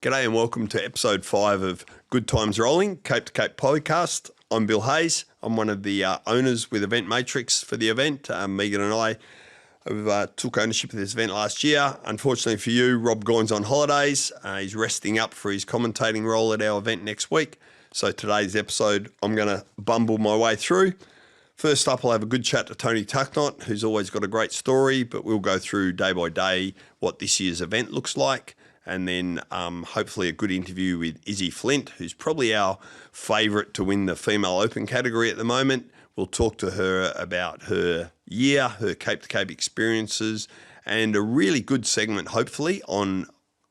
G'day and welcome to episode 5 of Good Times Rolling, Cape to Cape podcast. I'm Bill Hayes. I'm one of the owners with Event Matrix for the event. Megan and I took ownership of this event last year. Unfortunately for you, Rob Gaughan's on holidays. He's resting up for his commentating role at our event next week. So today's episode, I'm going to bumble my way through. First up, I'll have a good chat to Tony Tucknott, who's always got a great story, but we'll go through day by day what this year's event looks like. And then hopefully a good interview with Izzy Flint, who's probably our favourite to win the female open category at the moment. We'll talk to her about her year, her Cape to Cape experiences, and a really good segment, hopefully, on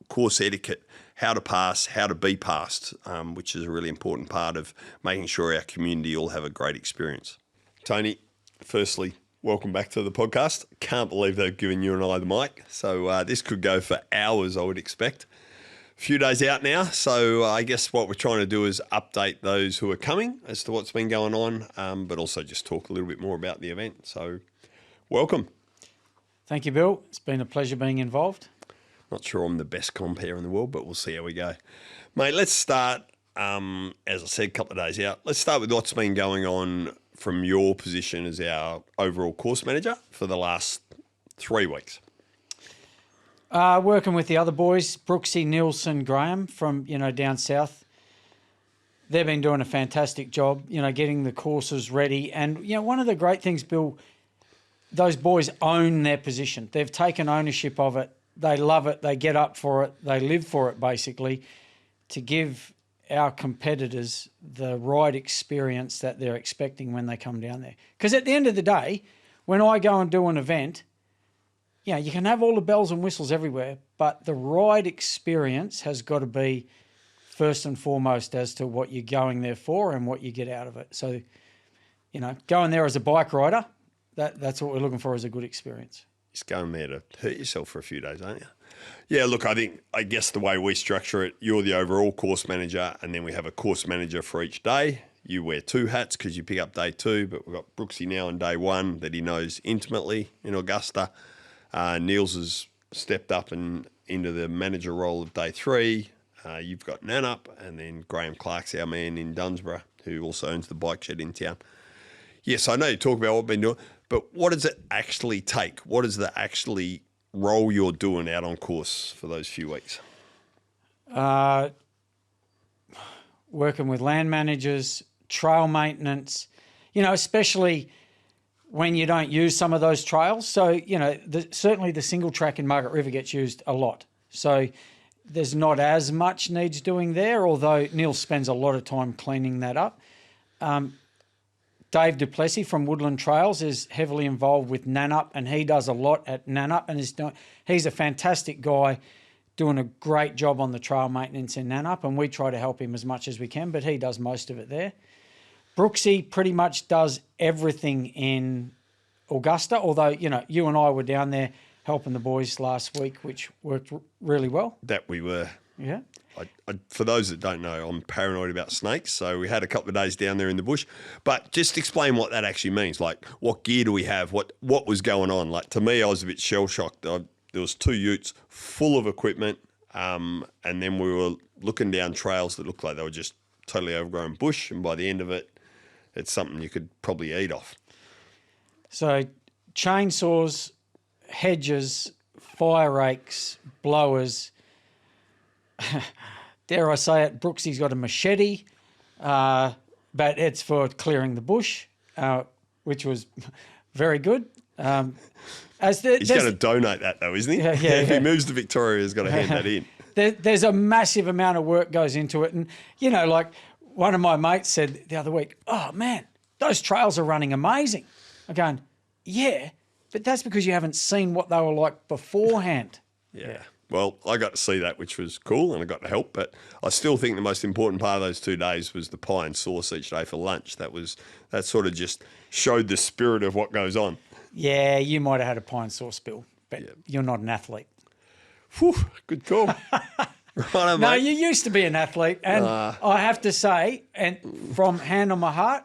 course etiquette, how to pass, how to be passed, which is a really important part of making sure our community all have a great experience. Tony, firstly, welcome back to the podcast. Can't believe they've given you and I the mic. So this could go for hours, I would expect. A few days out now. So I guess what we're trying to do is update those who are coming as to what's been going on, but also just talk a little bit more about the event. So welcome. Thank you, Bill. It's been a pleasure being involved. Not sure I'm the best compere in the world, but we'll see how we go. Mate, let's start, as I said, a couple of days out. Let's start with what's been going on from your position as our overall course manager for the last 3 weeks. Working with the other boys, Brooksy, Nielsen, Graham from, down south. They've been doing a fantastic job, getting the courses ready. And, one of the great things, Bill, those boys own their position. They've taken ownership of it. They love it. They get up for it. They live for it, basically, to give our competitors the right experience that they're expecting when they come down there. Because at the end of the day, when I go and do an event, you can have all the bells and whistles everywhere, but the right experience has got to be first and foremost as to what you're going there for and what you get out of it. So, going there as a bike rider, that's what we're looking for, is a good experience. Just going there to hurt yourself for a few days, aren't you? Yeah, look, I guess the way we structure it, you're the overall course manager, and then we have a course manager for each day. You wear 2 hats because you pick up day 2, but we've got Brooksy now on day 1 that he knows intimately in Augusta. Niels has stepped up and into the manager role of day 3. You've got Nanup, and then Graham Clark's our man in Dunsborough, who also owns the bike shed in town. Yes, I know you talk about what we've been doing, but what does it actually take? What is the actually role you're doing out on course for those few weeks? Working with land managers, trail maintenance, especially when you don't use some of those trails. So, certainly the single track in Margaret River gets used a lot. So there's not as much needs doing there, although Neil spends a lot of time cleaning that up. Dave Duplessis from Woodland Trails is heavily involved with Nanup, and he does a lot at Nanup, and he's a fantastic guy doing a great job on the trail maintenance in Nanup, and we try to help him as much as we can, but he does most of it there. Brooksy pretty much does everything in Augusta, although, you and I were down there helping the boys last week, which worked really well. That we were. Yeah. For those that don't know, I'm paranoid about snakes, so we had a couple of days down there in the bush. But just explain what that actually means. Like, what gear do we have? What was going on? Like, to me, I was a bit shell-shocked. There was 2 utes full of equipment, and then we were looking down trails that looked like they were just totally overgrown bush, and by the end of it, it's something you could probably eat off. So chainsaws, hedges, fire rakes, blowers. Dare I say it, Brooksy's got a machete, but it's for clearing the bush, which was very good. He's going to donate that though, isn't he? Yeah. If he moves to Victoria, he's got to hand that in. There's a massive amount of work goes into it. And, like one of my mates said the other week, oh, man, those trails are running amazing. I'm going, yeah, but that's because you haven't seen what they were like beforehand. Yeah. Well, I got to see that, which was cool, and I got to help. But I still think the most important part of those 2 days was the pie and sauce each day for lunch. That sort of just showed the spirit of what goes on. Yeah, you might have had a pie and sauce, Bill, but You're not an athlete. Whew, good call. Righto, no, mate. you used to be an athlete, and I have to say, and from hand on my heart,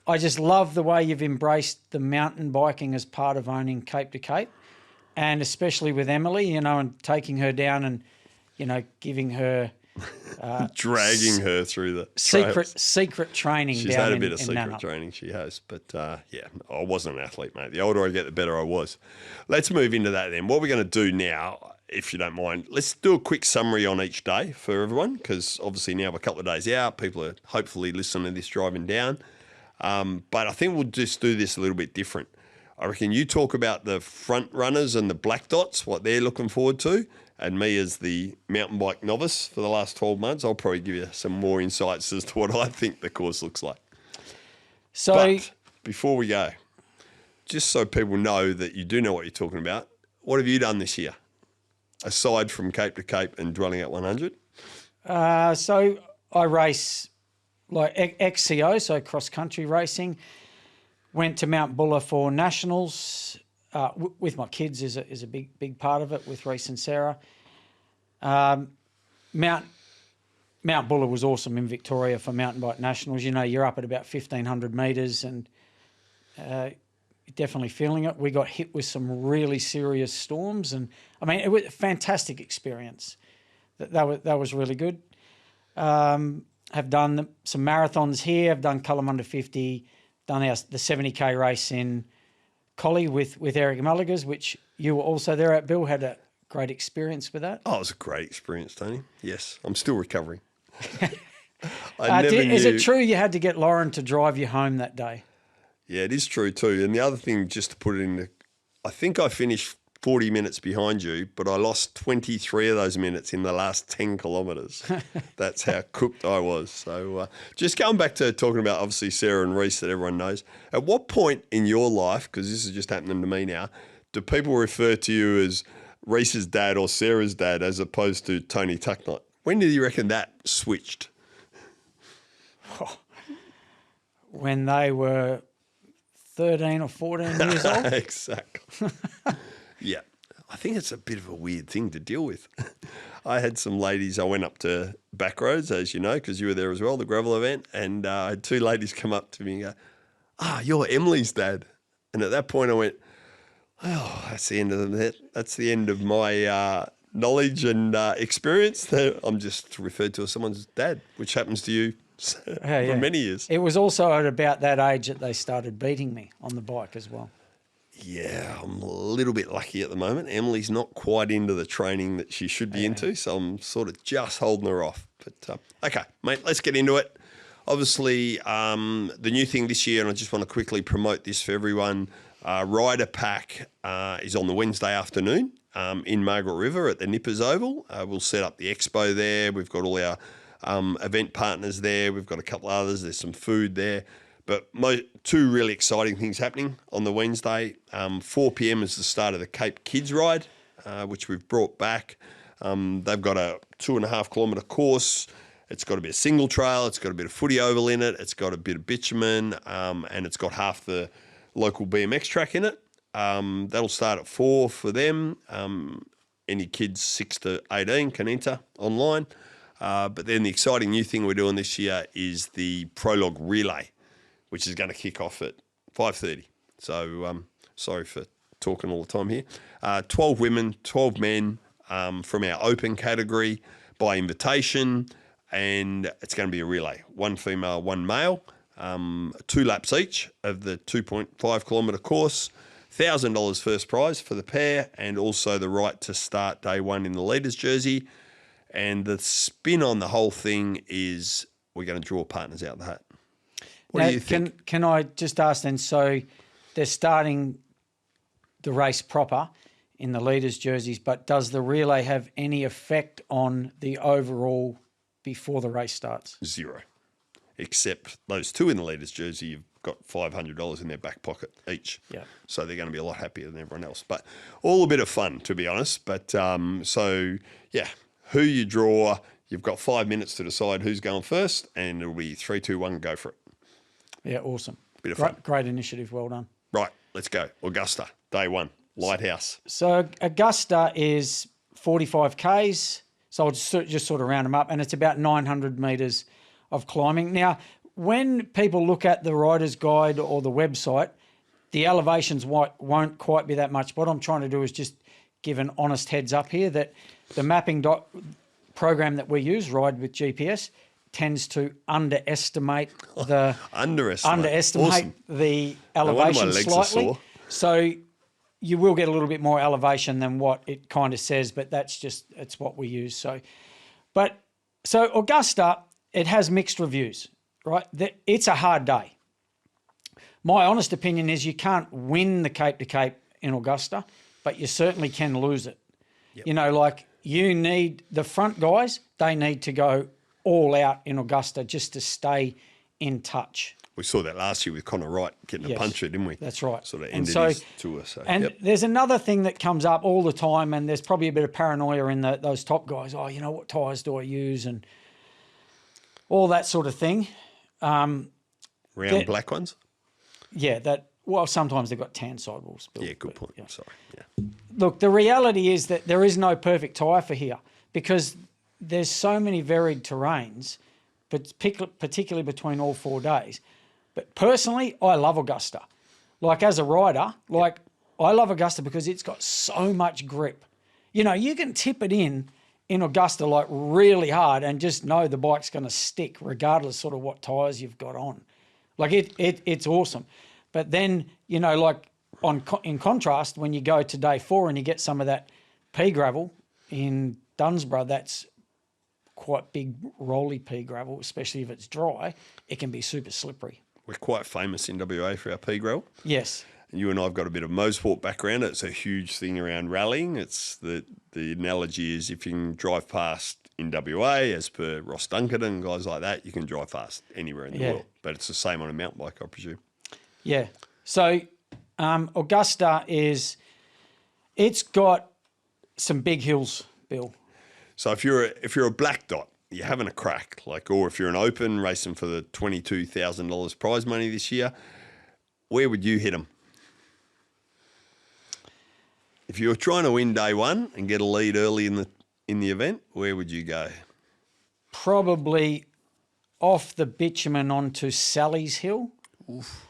I just love the way you've embraced the mountain biking as part of owning Cape to Cape. And especially with Emily, and taking her down and, giving her Dragging her through the trails. secret training. She's down had a in, bit of in secret Nannup. training, she has. But, yeah, I wasn't an athlete, mate. The older I get, the better I was. Let's move into that then. What we're going to do now, if you don't mind, let's do a quick summary on each day for everyone, because obviously now we're a couple of days out. People are hopefully listening to this driving down. But I think we'll just do this a little bit different. I reckon you talk about the front runners and the black dots, what they're looking forward to, and me as the mountain bike novice for the last 12 months, I'll probably give you some more insights as to what I think the course looks like. So But before we go, just so people know that you do know what you're talking about, what have you done this year, aside from Cape to Cape and dwelling at 100? so I race like XCO, so cross country racing. Went to Mount Buller for nationals with my kids is a big part of it with Reese and Sarah. Mount Buller was awesome in Victoria for mountain bike nationals. You know, you're up at about 1,500 metres and definitely feeling it. We got hit with some really serious storms, and I mean it was a fantastic experience. That was really good. Have done some marathons here. I've done Cullum Under 50. Done the 70k race in Collie with Eric Mulligers, which you were also there at, Bill. Had a great experience with that. Oh, it was a great experience, Tony. Yes, I'm still recovering. Is it true you had to get Lauren to drive you home that day? Yeah, it is true too. And the other thing, just to put it in, I think I finished 40 minutes behind you, but I lost 23 of those minutes in the last 10 kilometres. That's how cooked I was. So just going back to talking about, obviously, Sarah and Reese that everyone knows, at what point in your life, because this is just happening to me now, do people refer to you as Reese's dad or Sarah's dad as opposed to Tony Tucknott? When did you reckon that switched? When they were 13 or 14 years old. Exactly. Yeah. I think it's a bit of a weird thing to deal with. I had some ladies, I went up to Backroads, as you know, because you were there as well, the gravel event, and I had two ladies come up to me and go, you're Emily's dad. And at that point I went, oh, that's the end of that. That's the end of my knowledge and experience. I'm just referred to as someone's dad, which happens to you for many years. It was also at about that age that they started beating me on the bike as well. Yeah, I'm a little bit lucky at the moment. Emily's not quite into the training that she should be into, so I'm sort of just holding her off. But okay, mate, let's get into it. Obviously, the new thing this year, and I just want to quickly promote this for everyone, Rider Pack is on the Wednesday afternoon in Margaret River at the Nippers Oval. We'll set up the expo there. We've got all our event partners there. We've got a couple others. There's some food there. But two really exciting things happening on the Wednesday. 4 p.m. is the start of the Cape Kids Ride, which we've brought back. They've got a 2.5 kilometre course. It's got a bit of single trail. It's got a bit of footy oval in it. It's got a bit of bitumen, and it's got half the local BMX track in it. That'll start at 4 for them. Any kids 6 to 18 can enter online. But then the exciting new thing we're doing this year is the Prologue Relay, which is going to kick off at 5:30. So sorry for talking all the time here. 12 women, 12 men from our open category by invitation, and it's going to be a relay. 1 female, 1 male, 2 laps each of the 2.5 kilometre course, $1,000 first prize for the pair, and also the right to start day 1 in the leader's jersey. And the spin on the whole thing is we're going to draw partners out the hat. What do you think? Can I just ask then, so they're starting the race proper in the leaders' jerseys, but does the relay have any effect on the overall before the race starts? 0. Except those 2 in the leaders' jersey, you've got $500 in their back pocket each. Yeah. So they're going to be a lot happier than everyone else. But all a bit of fun, to be honest. But so, yeah, who you draw, you've got 5 minutes to decide who's going first, and it'll be 3, 2, 1, go for it. Yeah, awesome. Bit of fun. Great initiative. Well done. Right, let's go. Augusta, day 1, Lighthouse. So Augusta is 45 Ks. So I'll just sort of round them up, and it's about 900 metres of climbing. Now, when people look at the rider's guide or the website, the elevations won't quite be that much. What I'm trying to do is just give an honest heads up here that the mapping program that we use, Ride with GPS, tends to underestimate the Awesome. the No wonder my elevation legs are slightly. sore. So you will get a little bit more elevation than what it kind of says, but it's what we use. So Augusta, it has mixed reviews, right? It's a hard day. My honest opinion is you can't win the Cape to Cape in Augusta, but you certainly can lose it. Yep. You know, like you need the front guys, they need to go all out in Augusta just to stay in touch. We saw that last year with Connor Wright getting a puncture, didn't we? That's right. Sort of ended his tour. So, and there's another thing that comes up all the time, and there's probably a bit of paranoia in those top guys. Oh, you know, what tyres do I use? And all that sort of thing. Round black ones? Yeah, sometimes they've got tan sidewalls. Yeah, good point. Yeah. Sorry. Yeah. Look, the reality is that there is no perfect tyre for here because there's so many varied terrains, but particularly between all 4 days. But personally, I love Augusta. Like as a rider, I love Augusta because it's got so much grip. You know, you can tip it in Augusta like really hard and just know the bike's going to stick regardless sort of what tyres you've got on. Like it's awesome. But then, you know, like in contrast, when you go to day 4 and you get some of that pea gravel in Dunsborough, that's quite big rolly pea gravel, especially if it's dry, it can be super slippery. We're quite famous in WA for our pea gravel. Yes. And you and I have got a bit of motorsport background. It's a huge thing around rallying. It's the analogy is if you can drive fast in WA, as per Ross Duncan and guys like that, you can drive fast anywhere in the world. But it's the same on a mountain bike, I presume. Yeah. So Augusta it's got some big hills, Bill. So if you're a black dot, you're having a crack, or if you're an open racing for the $22,000 prize money this year, where would you hit them? If you were trying to win day 1 and get a lead early in the event, where would you go? Probably off the bitumen onto Sally's Hill. Oof.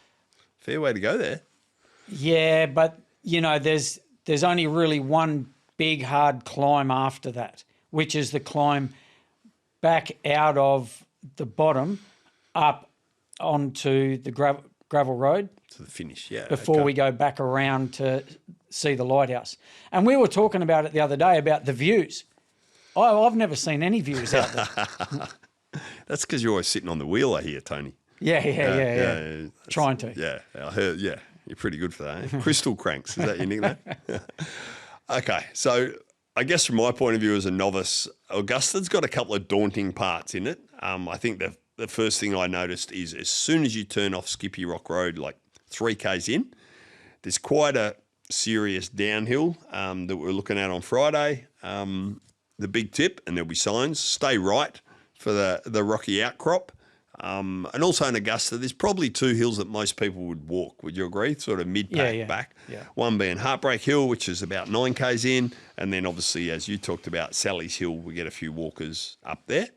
Fair way to go there. Yeah, but you know, there's only really one big hard climb after that, which is the climb back out of the bottom up onto the gravel road. To the finish, yeah. Before we go back around to see the lighthouse. And we were talking about it the other day about the views. I've never seen any views out there. That's because you're always sitting on the wheel, I hear, Tony. Yeah. Trying to. Yeah, I heard, yeah. You're pretty good for that, eh? Crystal Cranks, is that your nickname? Okay, so I guess from my point of view as a novice, Augusta's got a couple of daunting parts in it. I think the first thing I noticed is as soon as you turn off Skippy Rock Road, like 3 Ks in, there's quite a serious downhill that we're looking at on Friday. The big tip, and there'll be signs, stay right for the rocky outcrop. And also in Augusta, there's probably 2 hills that most people would walk. Would you agree? Sort of mid-pack back. Yeah. One being Heartbreak Hill, which is about 9 Ks in. And then obviously, as you talked about, Sally's Hill, we get a few walkers up there.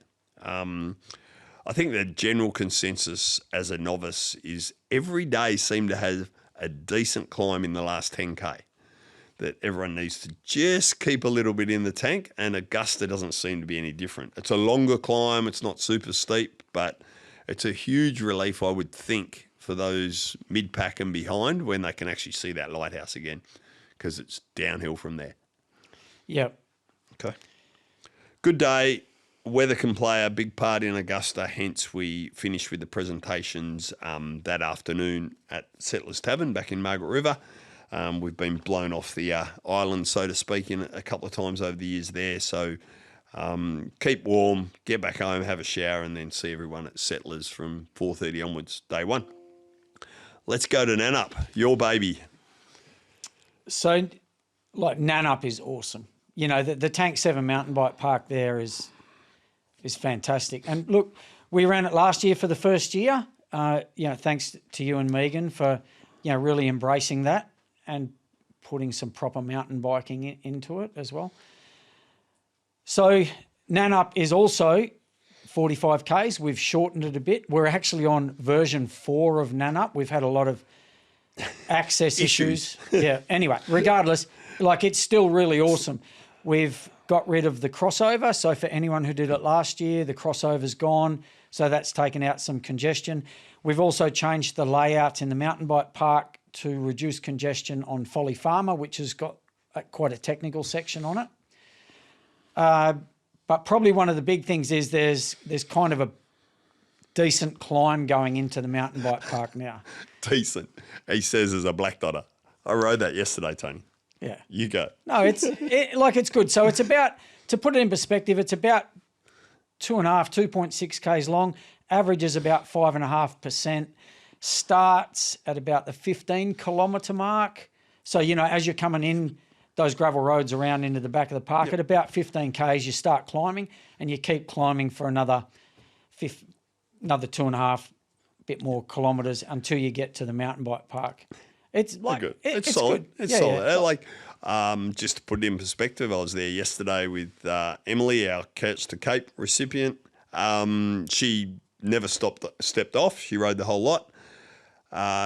I think the general consensus as a novice is every day seem to have a decent climb in the last 10K. That everyone needs to just keep a little bit in the tank, and Augusta doesn't seem to be any different. It's a longer climb. It's not super steep, but it's a huge relief, I would think, for those mid-pack and behind when they can actually see that lighthouse again because it's downhill from there. Yep. Okay. Good day. Weather can play a big part in Augusta, hence we finished with the presentations that afternoon at Settlers Tavern back in Margaret River. We've been blown off the island, so to speak, in a couple of times over the years there. So keep warm, get back home, have a shower, and then see everyone at Settlers from 4:30 onwards, day 1. Let's go to Nanup, your baby. So, like, Nanup is awesome. You know, the Tank 7 mountain bike park there is fantastic. And look, we ran it last year for the first year. Thanks to you and Megan for, really embracing that and putting some proper mountain biking into it as well. So Nanup is also 45 Ks. We've shortened it a bit. We're actually on version 4 of Nanup. We've had a lot of access issues. Yeah. Anyway, regardless, it's still really awesome. We've got rid of the crossover. So for anyone who did it last year, the crossover's gone. So that's taken out some congestion. We've also changed the layout in the mountain bike park to reduce congestion on Folly Farmer, which has got quite a technical section on it. But probably one of the big things is there's kind of a decent climb going into the mountain bike park now. Decent. He says as a black dotter. I rode that yesterday, Tony. Yeah. You go. No, it's good. So it's about, to put it in perspective, it's about 2.6 Ks long. Average is about 5.5%. Starts at about the 15 kilometre mark. So, as you're coming in those gravel roads around into the back of the park, at about 15 Ks, you start climbing and you keep climbing for another 2.5 bit more kilometres until you get to the mountain bike park. It's like good. It's solid. Good. It's solid. Just to put it in perspective, I was there yesterday with Emily, our Couch to Cape recipient. She never stepped off. She rode the whole lot.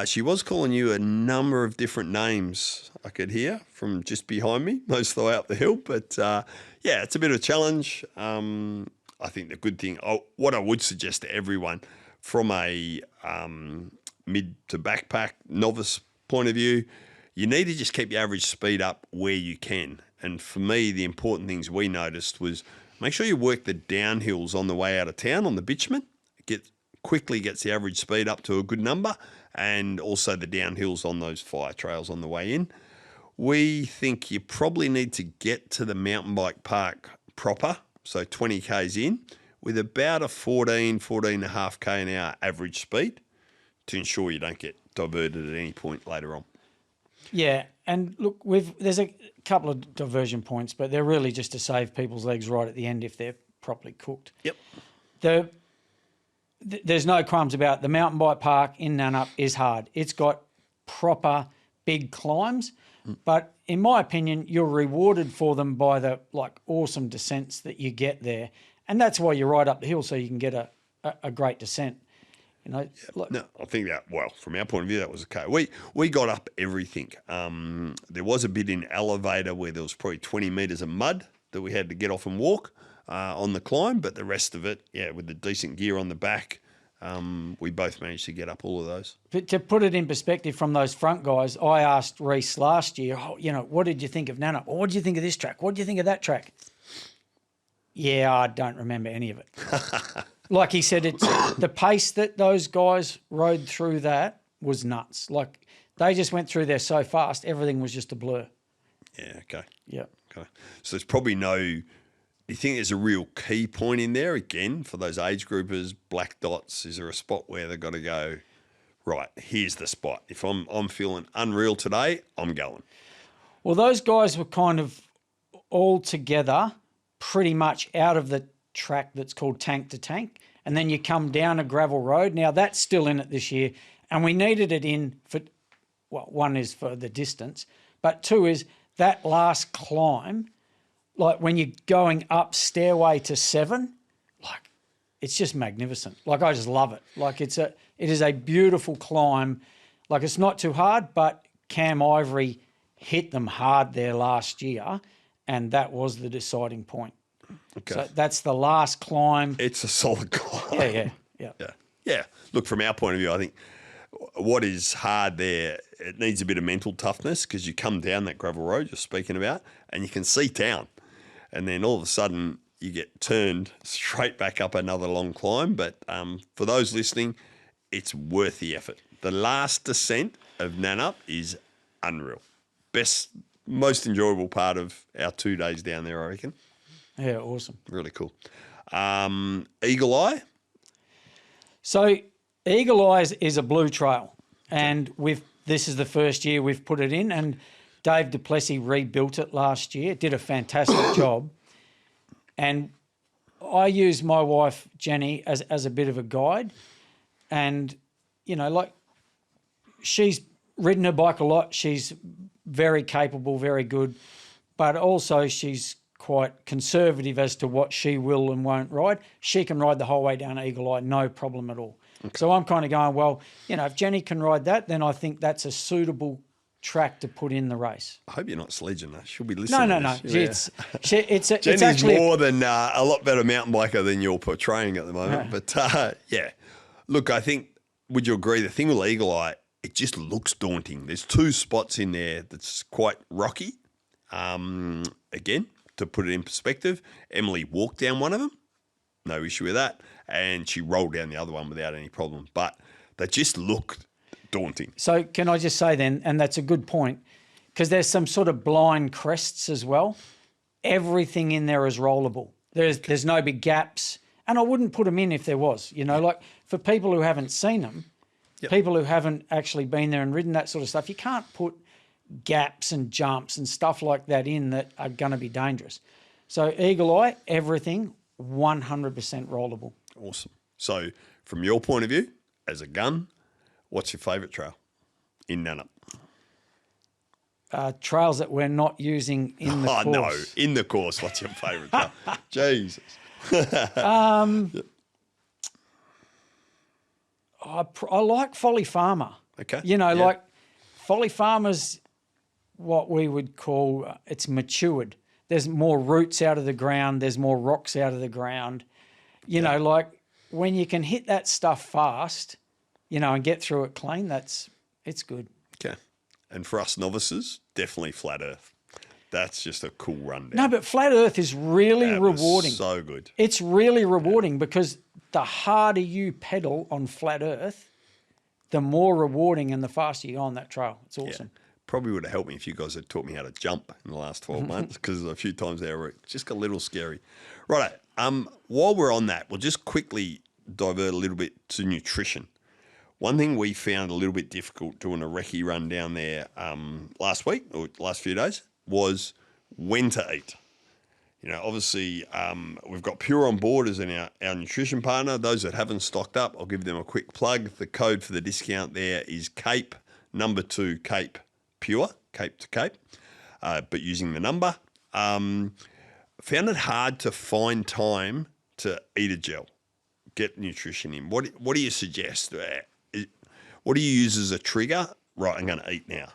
She was calling you a number of different names I could hear from just behind me, most of the way up the hill. But it's a bit of a challenge. I think the good thing, what I would suggest to everyone from a mid to backpack novice point of view, you need to just keep your average speed up where you can. And for me, the important things we noticed was make sure you work the downhills on the way out of town on the bitumen. Quickly gets the average speed up to a good number, and also the downhills on those fire trails on the way in. We think you probably need to get to the mountain bike park proper, so 20 Ks in, with about a 14.5 K an hour average speed to ensure you don't get diverted at any point later on. Yeah, and look, there's a couple of diversion points, but they're really just to save people's legs right at the end if they're properly cooked. Yep. There's no crumbs about it. The mountain bike park in Nannup is hard. It's got proper big climbs, but in my opinion, you're rewarded for them by the awesome descents that you get there, and that's why you ride up the hill so you can get a great descent. No, I think that, from our point of view, that was okay. We got up everything. There was a bit in elevator where there was probably 20 metres of mud that we had to get off and walk on the climb, but the rest of it, with the decent gear on the back, we both managed to get up all of those. But to put it in perspective from those front guys, I asked Reese last year, what did you think of Nannup? Or what did you think of this track? What did you think of that track? Yeah, I don't remember any of it. Like he said, it's the pace that those guys rode through that was nuts. Like they just went through there so fast, everything was just a blur. Yeah, okay. Yeah. Okay. So there's probably do you think there's a real key point in there, again, for those age groupers, black dots? Is there a spot where they've got to go, right, here's the spot. If I'm feeling unreal today, I'm going. Well, those guys were kind of all together pretty much out of the track that's called tank to tank, and then you come down a gravel road. Now, that's still in it this year, and we needed it in for, one is for the distance, but two is that last climb. Like when you're going up Stairway to 7, it's just magnificent. I just love it. It is a beautiful climb. It's not too hard, but Cam Ivory hit them hard there last year, and that was the deciding point. Okay. So that's the last climb. It's a solid climb. Yeah. Look, from our point of view, I think what is hard there, it needs a bit of mental toughness because you come down that gravel road you're speaking about and you can see town. And then all of a sudden you get turned straight back up another long climb. But for those listening, it's worth the effort. The last descent of Nannup is unreal. Best, most enjoyable part of our 2 days down there, I reckon. Yeah, awesome. Really cool. Eagle Eye? So Eagle Eye is a blue trail. And this is the first year we've put it in, and Dave Duplessis rebuilt it last year, did a fantastic job. And I use my wife, Jenny, as a bit of a guide. And, she's ridden her bike a lot. She's very capable, very good. But also she's quite conservative as to what she will and won't ride. She can ride the whole way down Eagle Eye, no problem at all. Okay. So I'm kind of going, if Jenny can ride that, then I think that's a suitable track to put in the race. I hope you're not sledging her. She'll be listening. No. to this. It's Jenny's actually more than a lot better mountain biker than you're portraying at the moment. Yeah. But yeah, look, I think, would you agree? The thing with Eagle Eye, it just looks daunting. There's 2 spots in there that's quite rocky. Again, to put it in perspective, Emily walked down one of them, no issue with that, and she rolled down the other one without any problem. But they just look daunting. So can I just say then, and that's a good point, because there's some sort of blind crests as well. Everything in there is rollable. There's no big gaps, and I wouldn't put them in if there was. Like for people who haven't seen them, people who haven't actually been there and ridden that sort of stuff, you can't put gaps and jumps and stuff like that in that are going to be dangerous. So Eagle Eye, everything 100% rollable. Awesome. So from your point of view, as a gun, what's your favourite trail in Nannup? Trails that we're not using in the course. No, in the course. What's your favourite trail? Jesus. I like Folly Farmer. Okay. Like Folly Farmer's what we would call, it's matured. There's more roots out of the ground. There's more rocks out of the ground. Like when you can hit that stuff fast, and get through it clean, it's good. Okay. And for us novices, definitely Flat Earth. That's just a cool rundown. No, but Flat Earth is really That was rewarding. so good. It's really rewarding because the harder you pedal on Flat Earth, the more rewarding and the faster you go on that trail. It's awesome. Yeah. Probably would have helped me if you guys had taught me how to jump in the last 12 months, because a few times there where it just got a little scary. Right. While we're on that, we'll just quickly divert a little bit to nutrition. One thing we found a little bit difficult doing a recce run down there last week or last few days was when to eat. Obviously, we've got Pure on board as our nutrition partner. Those that haven't stocked up, I'll give them a quick plug. The code for the discount there is CAPE, number 2, CAPE Pure, Cape to Cape, but using the number. Found it hard to find time to eat a gel, get nutrition in. What do you suggest? What do you use as a trigger? Right, I'm going to eat now.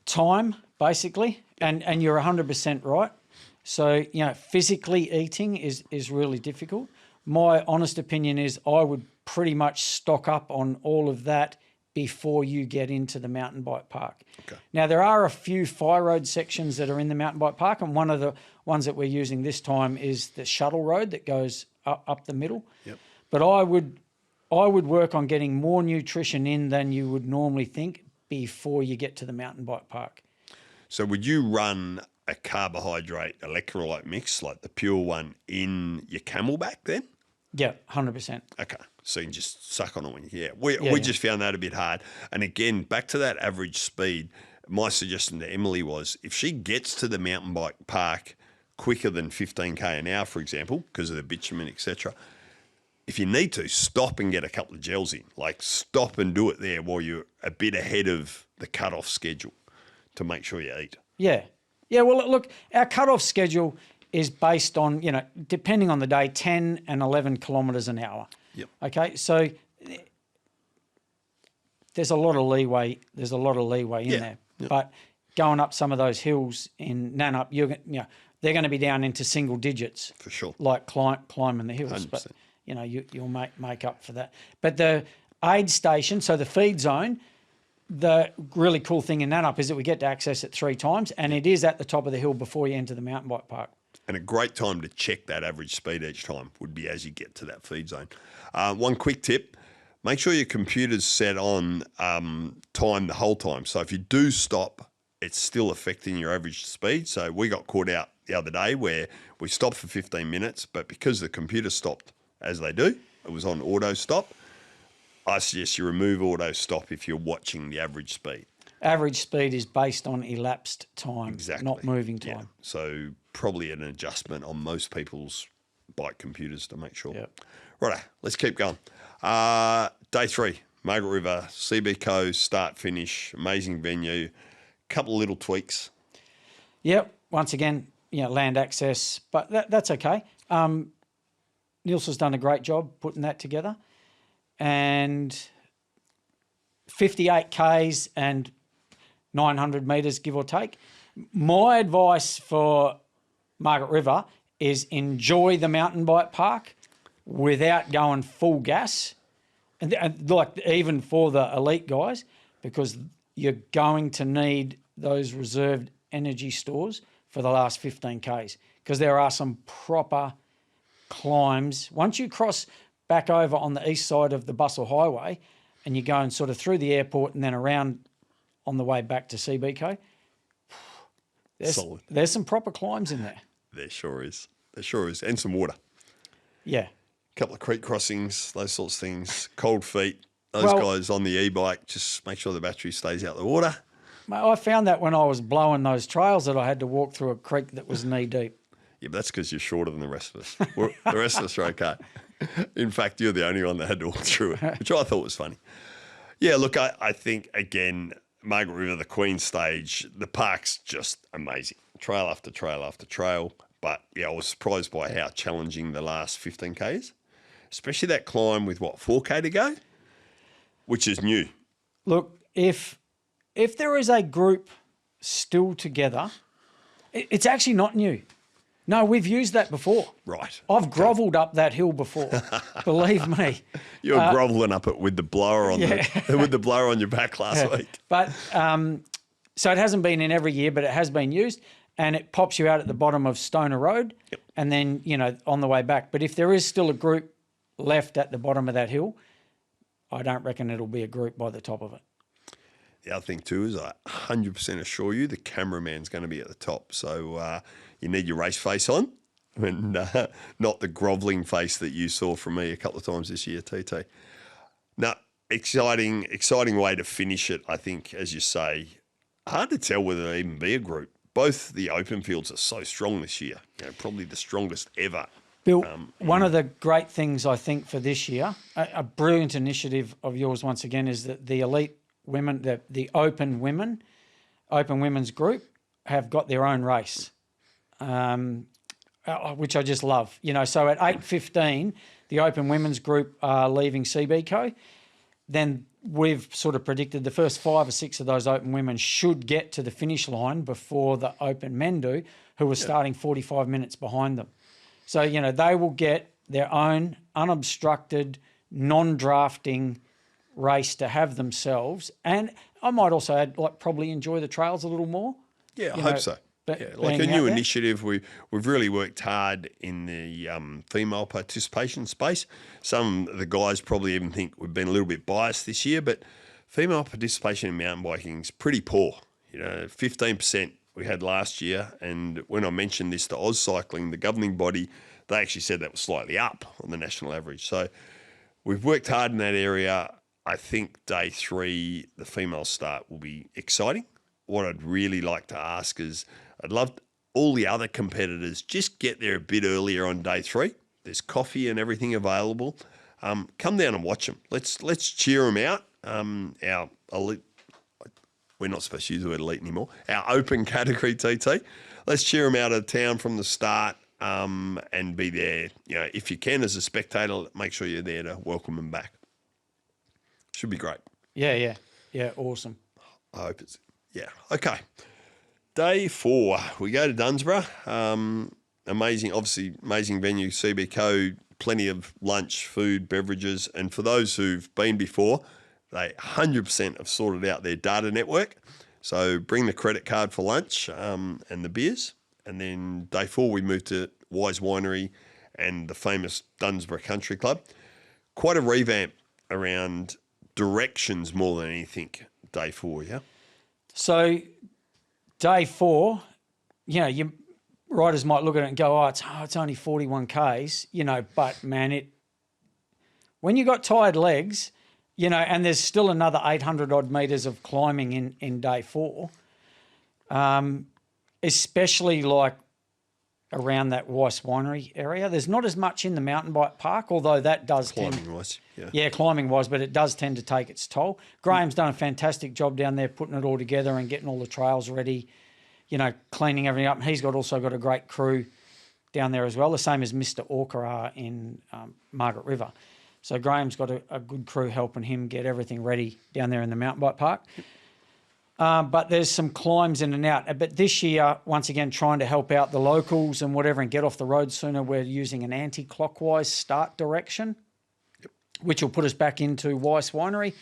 Time, basically, and you're 100% right. So, physically eating is really difficult. My honest opinion is I would pretty much stock up on all of that before you get into the mountain bike park. Okay. Now, there are a few fire road sections that are in the mountain bike park, and one of the ones that we're using this time is the shuttle road that goes up the middle. Yep. But I would work on getting more nutrition in than you would normally think before you get to the mountain bike park. So would you run a carbohydrate electrolyte mix like the Pure one in your Camelback then? Yeah, 100%. Okay. So you can just suck on it when you we just found that a bit hard. And again, back to that average speed, my suggestion to Emily was if she gets to the mountain bike park quicker than 15k an hour, for example, because of the bitumen, etc., if you need to, stop and get a couple of gels in. Like stop and do it there while you're a bit ahead of the cut-off schedule to make sure you eat. Yeah. Yeah, well, look, our cut-off schedule is based on, depending on the day, 10 and 11 kilometres an hour. Yep. Okay, so there's a lot of leeway. There's a lot of leeway in there. Yep. But going up some of those hills in Nannup, they're going to be down into single digits For sure. like climbing the hills. 100%. But you'll make up for that. But the aid station, so the feed zone, the really cool thing in Nannup is that we get to access it 3 times, and it is at the top of the hill before you enter the mountain bike park. And a great time to check that average speed each time would be as you get to that feed zone. One quick tip, make sure your computer's set on time the whole time. So if you do stop, it's still affecting your average speed. So we got caught out the other day where we stopped for 15 minutes, but because the computer stopped as they do, it was on auto stop. I suggest you remove auto stop if you're watching the average speed. Average speed is based on elapsed time, Exactly. not moving time. Yeah. So probably an adjustment on most people's bike computers to make sure. Yep. Right, let's keep going. Day 3, Margaret River, CB Co, start, finish, amazing venue, couple of little tweaks. Yep. Once again, land access, but that's okay. Niels has done a great job putting that together. And 58 Ks and 900 metres, give or take. My advice for Margaret River is enjoy the mountain bike park without going full gas, and like even for the elite guys, because you're going to need those reserved energy stores for the last 15 Ks, because there are some proper climbs. Once you cross back over on the east side of the Bustle Highway and you're going sort of through the airport and then around on the way back to CBK, there's some proper climbs in there. There sure is. There sure is. And some water. Yeah. A couple of creek crossings, those sorts of things. Cold feet. Those guys on the e-bike, just make sure the battery stays out of the water. I found that when I was blowing those trails that I had to walk through a creek that was knee deep. Yeah, but that's because you're shorter than the rest of us. The rest of us are okay. In fact, you're the only one that had to walk through it, which I thought was funny. Yeah, look, I think, again, Margaret River, the Queen stage, the park's just amazing. Trail after trail after trail. But, yeah, I was surprised by how challenging the last 15K is, especially that climb with, 4K to go, which is new. Look, if there is a group still together, it's actually not new. No, we've used that before. Right. I've grovelled up that hill before. Believe me. You were grovelling up it with the blower on with the blower on your back last week. But so it hasn't been in every year, but it has been used, and it pops you out at the bottom of Stoner Road, and then on the way back. But if there is still a group left at the bottom of that hill, I don't reckon it'll be a group by the top of it. The other thing too is I 100% assure you the cameraman's going to be at the top. So you need your race face on and not the grovelling face that you saw from me a couple of times this year, TT. Now, exciting way to finish it, I think, as you say. Hard to tell whether there'll even be a group. Both the open fields are so strong this year, probably the strongest ever. Bill, one of the great things I think for this year, a brilliant initiative of yours once again, is that the elite women, the open women's group have got their own race, which I just love. So at 8:15, the open women's group are leaving CBCO. Then we've sort of predicted the first 5 or 6 of those open women should get to the finish line before the open men do, who are starting 45 minutes behind them. So, they will get their own unobstructed, non-drafting race to have themselves. And I might also add, probably enjoy the trails a little more. Yeah, I hope so. Like a new initiative. We've really worked hard in the female participation space. Some of the guys probably even think we've been a little bit biased this year, but female participation in mountain biking is pretty poor. 15% we had last year, and when I mentioned this to Oz Cycling, the governing body, they actually said that was slightly up on the national average. So we've worked hard in that area. I think day 3, the female start will be exciting. What I'd really like to ask is, I'd love all the other competitors just get there a bit earlier on day 3. There's coffee and everything available. Come down and watch them. Let's cheer them out. Our elite, we're not supposed to use the word elite anymore. Our open category TT. Let's cheer them out of town from the start and be there. If you can as a spectator, make sure you're there to welcome them back. Should be great. Yeah, awesome. I hope it's, okay. Day 4, we go to Dunsborough. Amazing venue, CBCO, plenty of lunch, food, beverages. And for those who've been before, they 100% have sorted out their data network. So bring the credit card for lunch and the beers. And then day 4, we move to Wise Winery and the famous Dunsborough Country Club. Quite a revamp around directions more than anything, day 4, yeah? So day 4, you riders might look at it and go, it's only 41 Ks, but man, when you got tired legs, and there's still another 800 odd metres of climbing in day 4, especially like around that Weiss Winery area. There's not as much in the mountain bike park, although that does climbing-wise, climbing-wise, but it does tend to take its toll. Graham's done a fantastic job down there putting it all together and getting all the trails ready, cleaning everything up. And he's also got a great crew down there as well, the same as Mr. Orca in Margaret River. So Graham's got a good crew helping him get everything ready down there in the mountain bike park. But there's some climbs in and out. But this year, once again, trying to help out the locals and whatever and get off the road sooner, we're using an anti-clockwise start direction, which will put us back into Weiss Winery.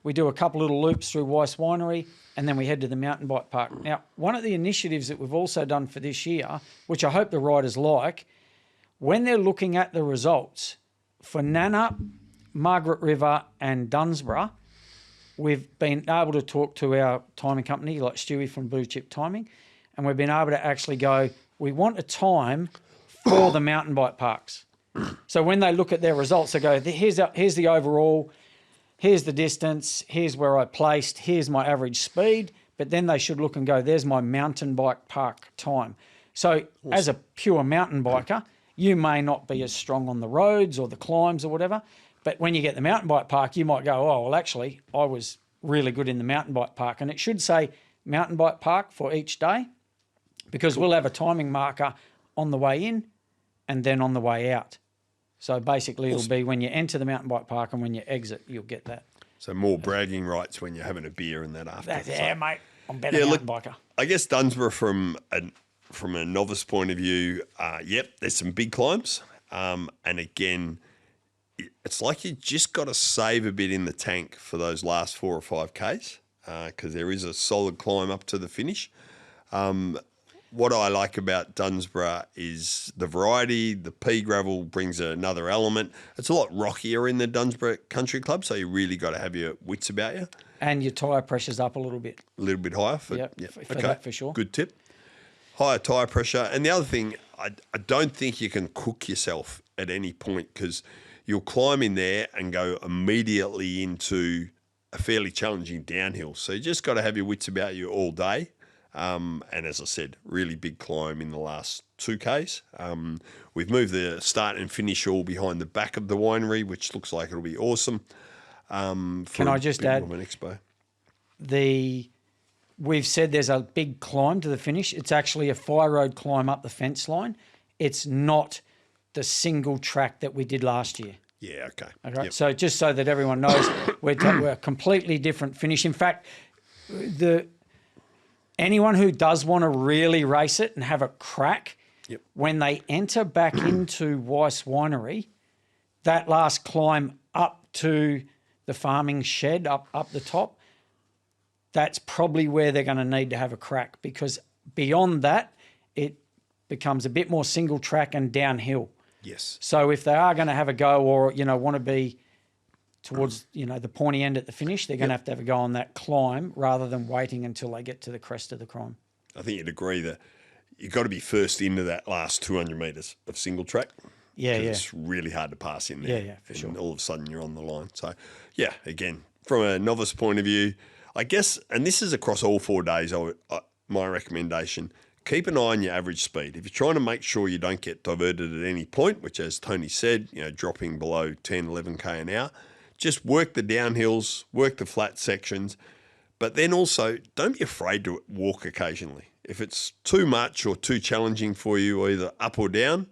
We do a couple little loops through Weiss Winery, and then we head to the mountain bike park. Now, one of the initiatives that we've also done for this year, which I hope the riders like, when they're looking at the results, for Nana, Margaret River and Dunsborough, we've been able to talk to our timing company, like Stewie from Blue Chip Timing, and we've been able to actually go, we want a time for the mountain bike parks. So when they look at their results, they go, here's the overall, here's the distance, here's where I placed, here's my average speed, but then they should look and go, there's my mountain bike park time. So as a pure mountain biker, you may not be as strong on the roads or the climbs or whatever, but when you get the mountain bike park, you might go, oh, well, actually, I was really good in the mountain bike park. And it should say mountain bike park for each day, because we'll have a timing marker on the way in and then on the way out. So basically it'll be when you enter the mountain bike park and when you exit, you'll get that. So more bragging rights when you're having a beer and that after. Yeah, mate, I'm better mountain biker. I guess Dunsborough from a novice point of view, there's some big climbs. And again, it's like you just got to save a bit in the tank for those last 4 or 5 Ks because there is a solid climb up to the finish. What I like about Dunsborough is the variety. The pea gravel brings another element. It's a lot rockier in the Dunsborough Country Club, so you really got to have your wits about you. And your tyre pressure's up a little bit. A little bit higher. For that for sure. Good tip. Higher tyre pressure. And the other thing, I don't think you can cook yourself at any point because you'll climb in there and go immediately into a fairly challenging downhill. So you just got to have your wits about you all day. And as I said, really big climb in the last 2 Ks. We've moved the start and finish all behind the back of the winery, which looks like it'll be awesome. Can I just add, Expo. We've said there's a big climb to the finish. It's actually a fire road climb up the fence line. It's not the single track that we did last year. Yeah, okay. Okay. Yep. So just so that everyone knows, we're a completely different finish. In fact, anyone who does want to really race it and have a crack, when they enter back into Weiss Winery, that last climb up to the farming shed up the top, that's probably where they're going to need to have a crack because beyond that, it becomes a bit more single track and downhill. Yes. So if they are going to have a go or, want to be towards, the pointy end at the finish, they're going to have a go on that climb rather than waiting until they get to the crest of the climb. I think you'd agree that you've got to be first into that last 200 metres of single track. Yeah. It's really hard to pass in there. Yeah, for sure. And all of a sudden you're on the line. So, again, from a novice point of view, I guess, and this is across all 4 days, my recommendation, keep an eye on your average speed. If you're trying to make sure you don't get diverted at any point, which as Tony said, dropping below 10, 11 K an hour, just work the downhills, work the flat sections, but then also don't be afraid to walk occasionally. If it's too much or too challenging for you, either up or down,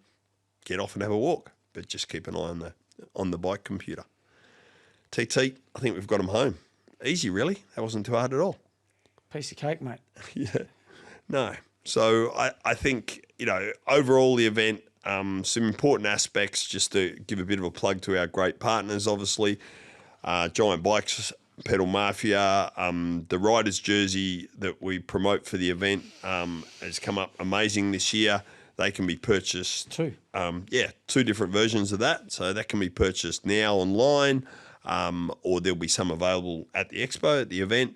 get off and have a walk, but just keep an eye on the bike computer. TT, I think we've got them home. Easy, really. That wasn't too hard at all. Piece of cake, mate. Yeah. No. So I think, overall the event, some important aspects, just to give a bit of a plug to our great partners, obviously, Giant Bikes, Pedal Mafia, the rider's jersey that we promote for the event has come up amazing this year. They can be purchased. 2. 2 different versions of that. So that can be purchased now online, or there'll be some available at the expo, at the event.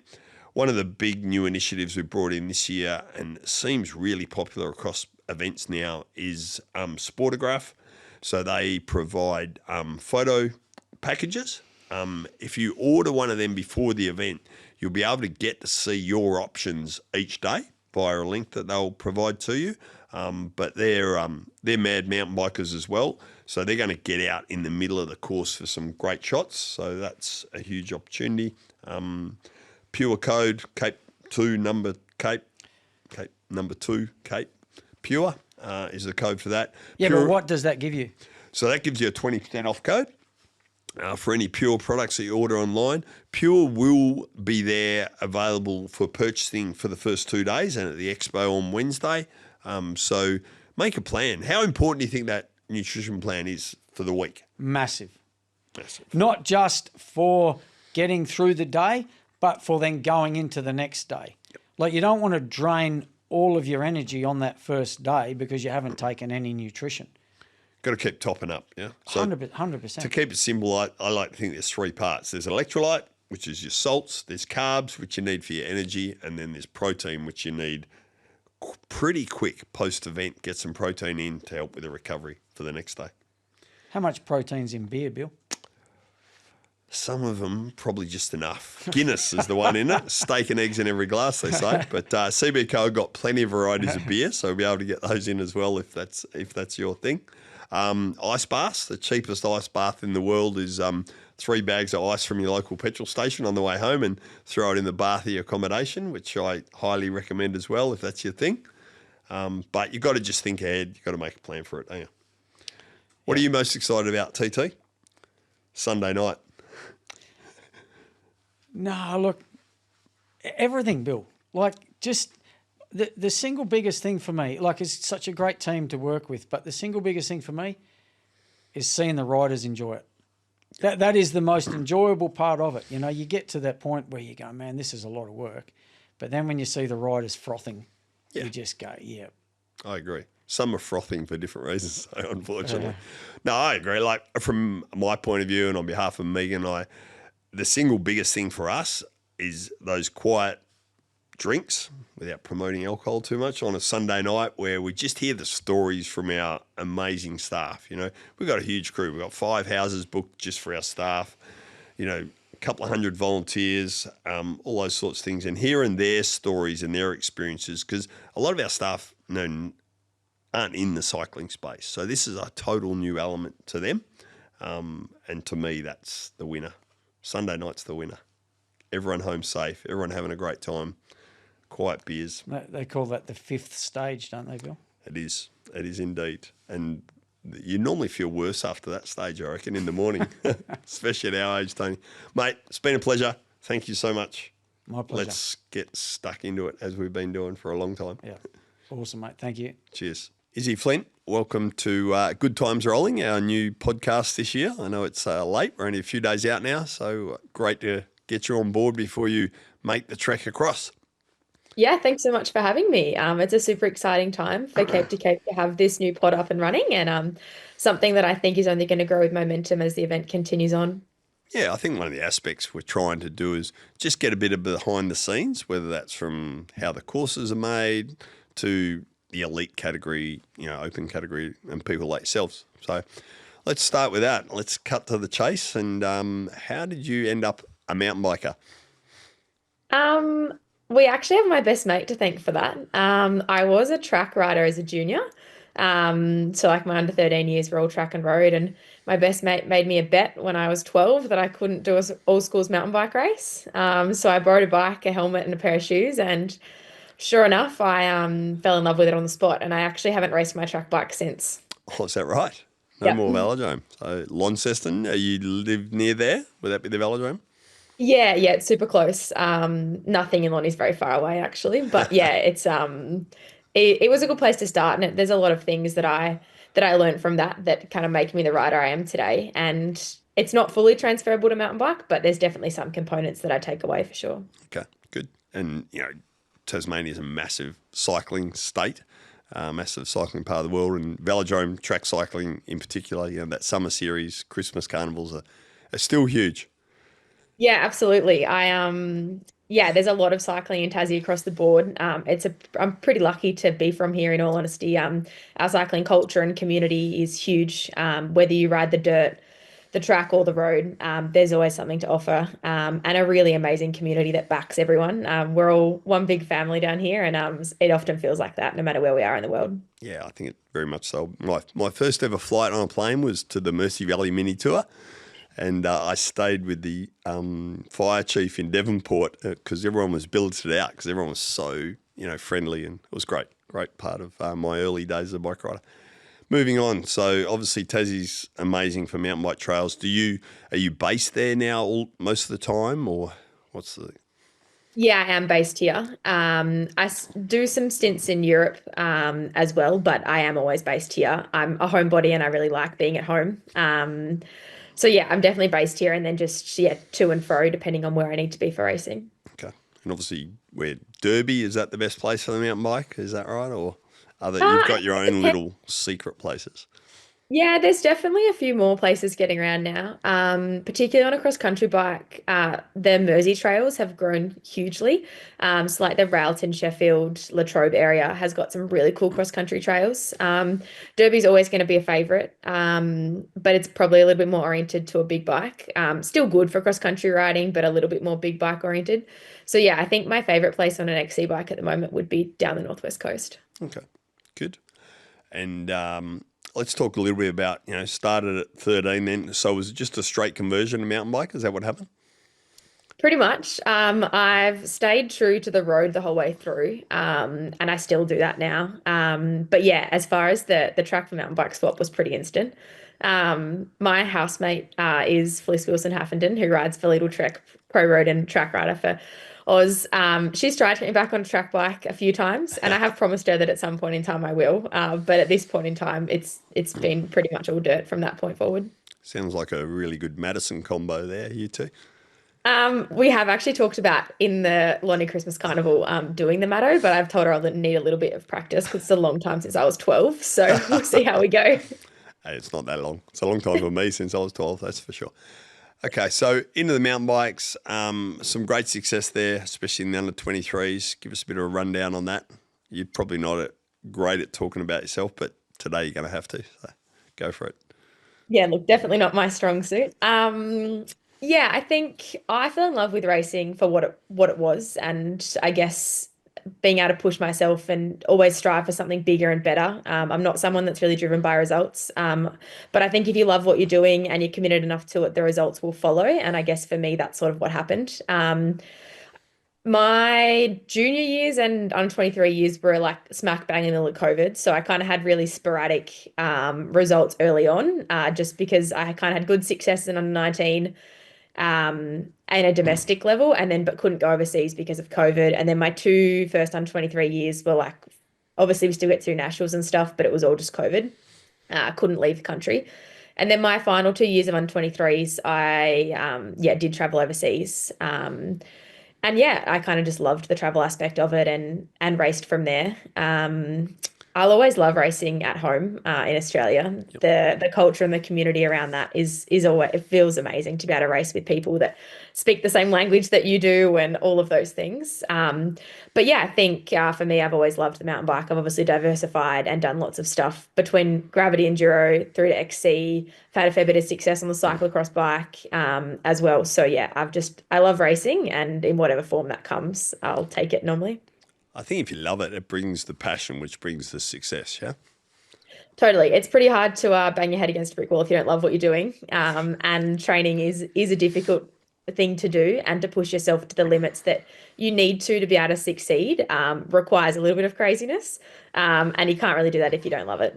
One of the big new initiatives we brought in this year and seems really popular across events now is Sportograph. So they provide photo packages. If you order one of them before the event, you'll be able to get to see your options each day via a link that they'll provide to you. But they're mad mountain bikers as well. So they're going to get out in the middle of the course for some great shots. So that's a huge opportunity. Pure code, Cape number 2, Cape Pure is the code for that. Yeah, Pure, but what does that give you? So that gives you a 20% off code. for any Pure products that you order online. Pure will be there available for purchasing for the first 2 days and at the expo on Wednesday. So make a plan. How important do you think that nutrition plan is for the week? Massive. Massive. Not just for getting through the day, but for then going into the next day. Yep. Like, you don't want to drain all of your energy on that first day because you haven't taken any nutrition. Got to keep topping up, yeah? So 100%. to keep it simple, I like to think there's 3 parts. There's electrolyte, which is your salts. There's carbs, which you need for your energy. And then there's protein, which you need pretty quick post-event. Get some protein in to help with the recovery for the next day. How much protein's in beer, Bill? Some of them probably just enough. Guinness is the one in it. Steak and eggs in every glass, they say. But CBCO got plenty of varieties of beer, so we'll be able to get those in as well if that's your thing. Ice baths, the cheapest ice bath in the world is 3 bags of ice from your local petrol station on the way home and throw it in the bath of your accommodation, which I highly recommend as well if that's your thing. But you've got to just think ahead. You've got to make a plan for it, don't you? What are you most excited about, TT? Sunday night. No, look, everything, Bill. Like, just the single biggest thing for me, like, it's such a great team to work with, but the single biggest thing for me is seeing the riders enjoy it. That is the most enjoyable part of it. You know, you get to that point where you go, man, this is a lot of work. But then when you see the riders frothing, you just go, yeah. I agree. Some are frothing for different reasons, so unfortunately. No, I agree. Like, from my point of view and on behalf of Megan and I, the single biggest thing for us is those quiet drinks without promoting alcohol too much on a Sunday night where we just hear the stories from our amazing staff. You know, we've got a huge crew. We've got 5 houses booked just for our staff, you know, a couple of 100 volunteers, all those sorts of things, and hearing their stories and their experiences, because a lot of our staff aren't in the cycling space. So this is a total new element to them. And to me, that's the winner. Sunday night's the winner. Everyone home safe, everyone having a great time, quiet beers. They call that the 5th stage, don't they, Bill? It is indeed. And you normally feel worse after that stage, I reckon, in the morning, especially at our age, Tony. Mate, it's been a pleasure. Thank you so much. My pleasure. Let's get stuck into it as we've been doing for a long time. Yeah, awesome, mate. Thank you. Cheers. Izzy Flint, welcome to Good Times Rolling, our new podcast this year. I know it's late. We're only a few days out now, so great to get you on board before you make the trek across. Yeah, thanks so much for having me. It's a super exciting time for Cape to Cape to have this new pod up and running, and something that I think is only going to grow with momentum as the event continues on. Yeah, I think one of the aspects we're trying to do is just get a bit of behind the scenes, whether that's from how the courses are made to the elite category, you know, open category, and people like yourselves. So let's start with that. Let's cut to the chase. And how did you end up a mountain biker? We actually have my best mate to thank for that. I was a track rider as a junior. So like my under 13 years were all track and road, and my best mate made me a bet when I was 12 that I couldn't do an all schools mountain bike race. So I borrowed a bike, a helmet and a pair of shoes, and sure enough, I fell in love with it on the spot, and I actually haven't raced my track bike since. Oh, is that right? No more velodrome. So Launceston, you live near there? Would that be the velodrome? Yeah, it's super close. Nothing in Lonnie's very far away actually, but yeah, it's it was a good place to start, and there's a lot of things that I learned from that kind of make me the rider I am today. And it's not fully transferable to mountain bike, but there's definitely some components that I take away for sure. Okay, good. And you know, Tasmania is a massive cycling state, massive cycling part of the world, and velodrome track cycling in particular, you know, that summer series, Christmas carnivals are still huge. Yeah, absolutely. There's a lot of cycling in Tassie across the board. I'm pretty lucky to be from here, in all honesty. Our cycling culture and community is huge. Whether you ride the dirt, the track or the road, there's always something to offer, and a really amazing community that backs everyone. We're all one big family down here, and it often feels like that no matter where we are in the world. Yeah, I think it very much so. My first ever flight on a plane was to the Mersey Valley Mini Tour, and I stayed with the fire chief in Devonport because everyone was billeted out because everyone was so, you know, friendly, and it was great part of my early days as a bike rider. Moving on. So obviously Tassie's amazing for mountain bike trails. Are you based there now most of the time, or what's the? Yeah, I am based here. Do some stints in Europe as well, but I am always based here. I'm a homebody and I really like being at home. So yeah, I'm definitely based here and then just yeah, to and fro depending on where I need to be for racing. Okay. And obviously, where Derby, is that the best place for the mountain bike? Is that right? Or you've got your It own depends. little secret places? Yeah, there's definitely a few more places getting around now. Particularly on a cross-country bike, the Mersey trails have grown hugely. So like the Railton, Sheffield, Latrobe area has got some really cool cross-country trails. Derby's always going to be a favorite, but it's probably a little bit more oriented to a big bike. Still good for cross-country riding, but a little bit more big bike oriented. So yeah, I think my favorite place on an XC bike at the moment would be down the Northwest Coast. Okay. Good. And let's talk a little bit about, started at 13 then. So was it just a straight conversion to mountain bike? Is that what happened? Pretty much. I've stayed true to the road the whole way through, and I still do that now. But yeah, as far as the track for mountain bike swap was pretty instant. My housemate is Felice Wilson Haffenden, who rides for Lidl Trek Pro Road and track rider for Oz. She's tried to get me back on a track bike a few times, and I have promised her that at some point in time I will. But at this point in time, it's been pretty much all dirt from that point forward. Sounds like a really good Madison combo there, you two. We have actually talked about in the Lonnie Christmas Carnival doing the Matto, but I've told her I'll need a little bit of practice because it's a long time since I was 12. So we'll see how we go. Hey, it's not that long. It's a long time for me since I was 12, that's for sure. Okay, so into the mountain bikes, some great success there, especially in the under 23s. Give us a bit of a rundown on that. You're probably not great at talking about yourself, but today you're going to have to. So go for it. Yeah, look, definitely not my strong suit. Yeah, I think I fell in love with racing for what it was, and I guess being able to push myself and always strive for something bigger and better. I'm not someone that's really driven by results, but I think if you love what you're doing and you're committed enough to it, the results will follow. And I guess for me, that's sort of what happened. My junior years and under 23 years were like smack bang in the middle of COVID. So I kind of had really sporadic results early on, just because I kind of had good success in under 19 and a domestic level, and then but couldn't go overseas because of COVID. And then my two first under 23 years were like, obviously we still get through nationals and stuff, but it was all just COVID. Couldn't leave the country. And then my final 2 years of under 23s, I yeah, did travel overseas. And yeah, I kind of just loved the travel aspect of it and raced from there. I'll always love racing at home in Australia. Yep. The culture and the community around that is always, it feels amazing to be able to race with people that speak the same language that you do and all of those things. But yeah, I think for me, I've always loved the mountain bike. I've obviously diversified and done lots of stuff between gravity enduro through to XC. I've had a fair bit of success on the cyclocross bike as well. So yeah, I love racing, and in whatever form that comes, I'll take it normally. I think if you love it, it brings the passion, which brings the success, yeah? Totally. It's pretty hard to bang your head against a brick wall if you don't love what you're doing. And training is a difficult thing to do, and to push yourself to the limits that you need to be able to succeed requires a little bit of craziness. And you can't really do that if you don't love it.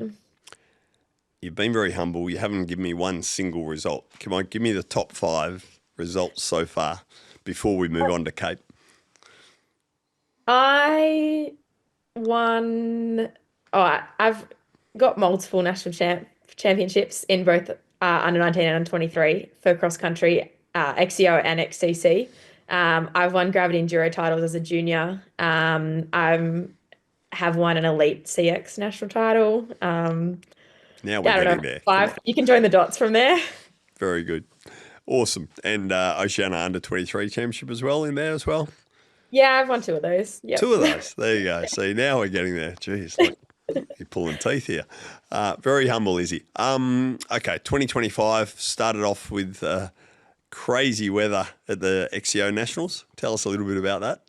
You've been very humble. You haven't given me one single result. Come on, give me the top 5 results so far before we move on to Cape. I won. I've got multiple national championships in both under 19 and under 23 for cross country, XCO and XCC. I've won gravity enduro titles as a junior. I have won an elite CX national title. Now we're Yeah, I don't getting know, there. Come on. five. You can join the dots from there. Very good. Awesome. And Oceania under 23 championship as well in there as well. Yeah, I've won two of those. Yep. 2 of those. There you go. See, now we're getting there. Jeez, like you're pulling teeth here. Very humble, Izzy. Okay, 2025 started off with crazy weather at the XCO Nationals. Tell us a little bit about that.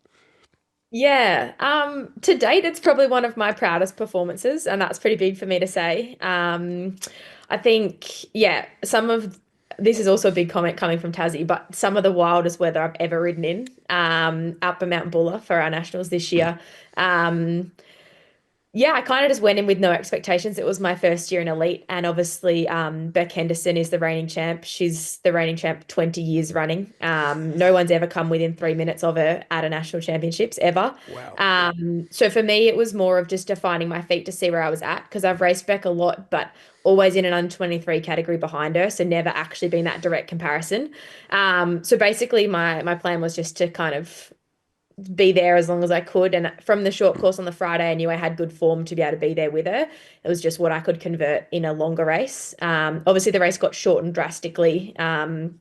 Yeah. To date, it's probably one of my proudest performances, and that's pretty big for me to say. I think, yeah, some of this is also a big comment coming from Tassie, but some of the wildest weather I've ever ridden in, up in Mount Buller for our nationals this year. Um, Yeah, I kind of just went in with no expectations. It was my first year in elite, and obviously, Beck Henderson is the reigning champ. She's the reigning champ 20 years running. No one's ever come within 3 minutes of her at a national championships ever. Wow. So for me, it was more of just defining my feet to see where I was at because I've raced Beck a lot, but always in an under 23 category behind her, so never actually been that direct comparison. So basically, my plan was just to kind of be there as long as I could. And from the short course on the Friday, I knew I had good form to be able to be there with her. It was just what I could convert in a longer race. Obviously, the race got shortened drastically, and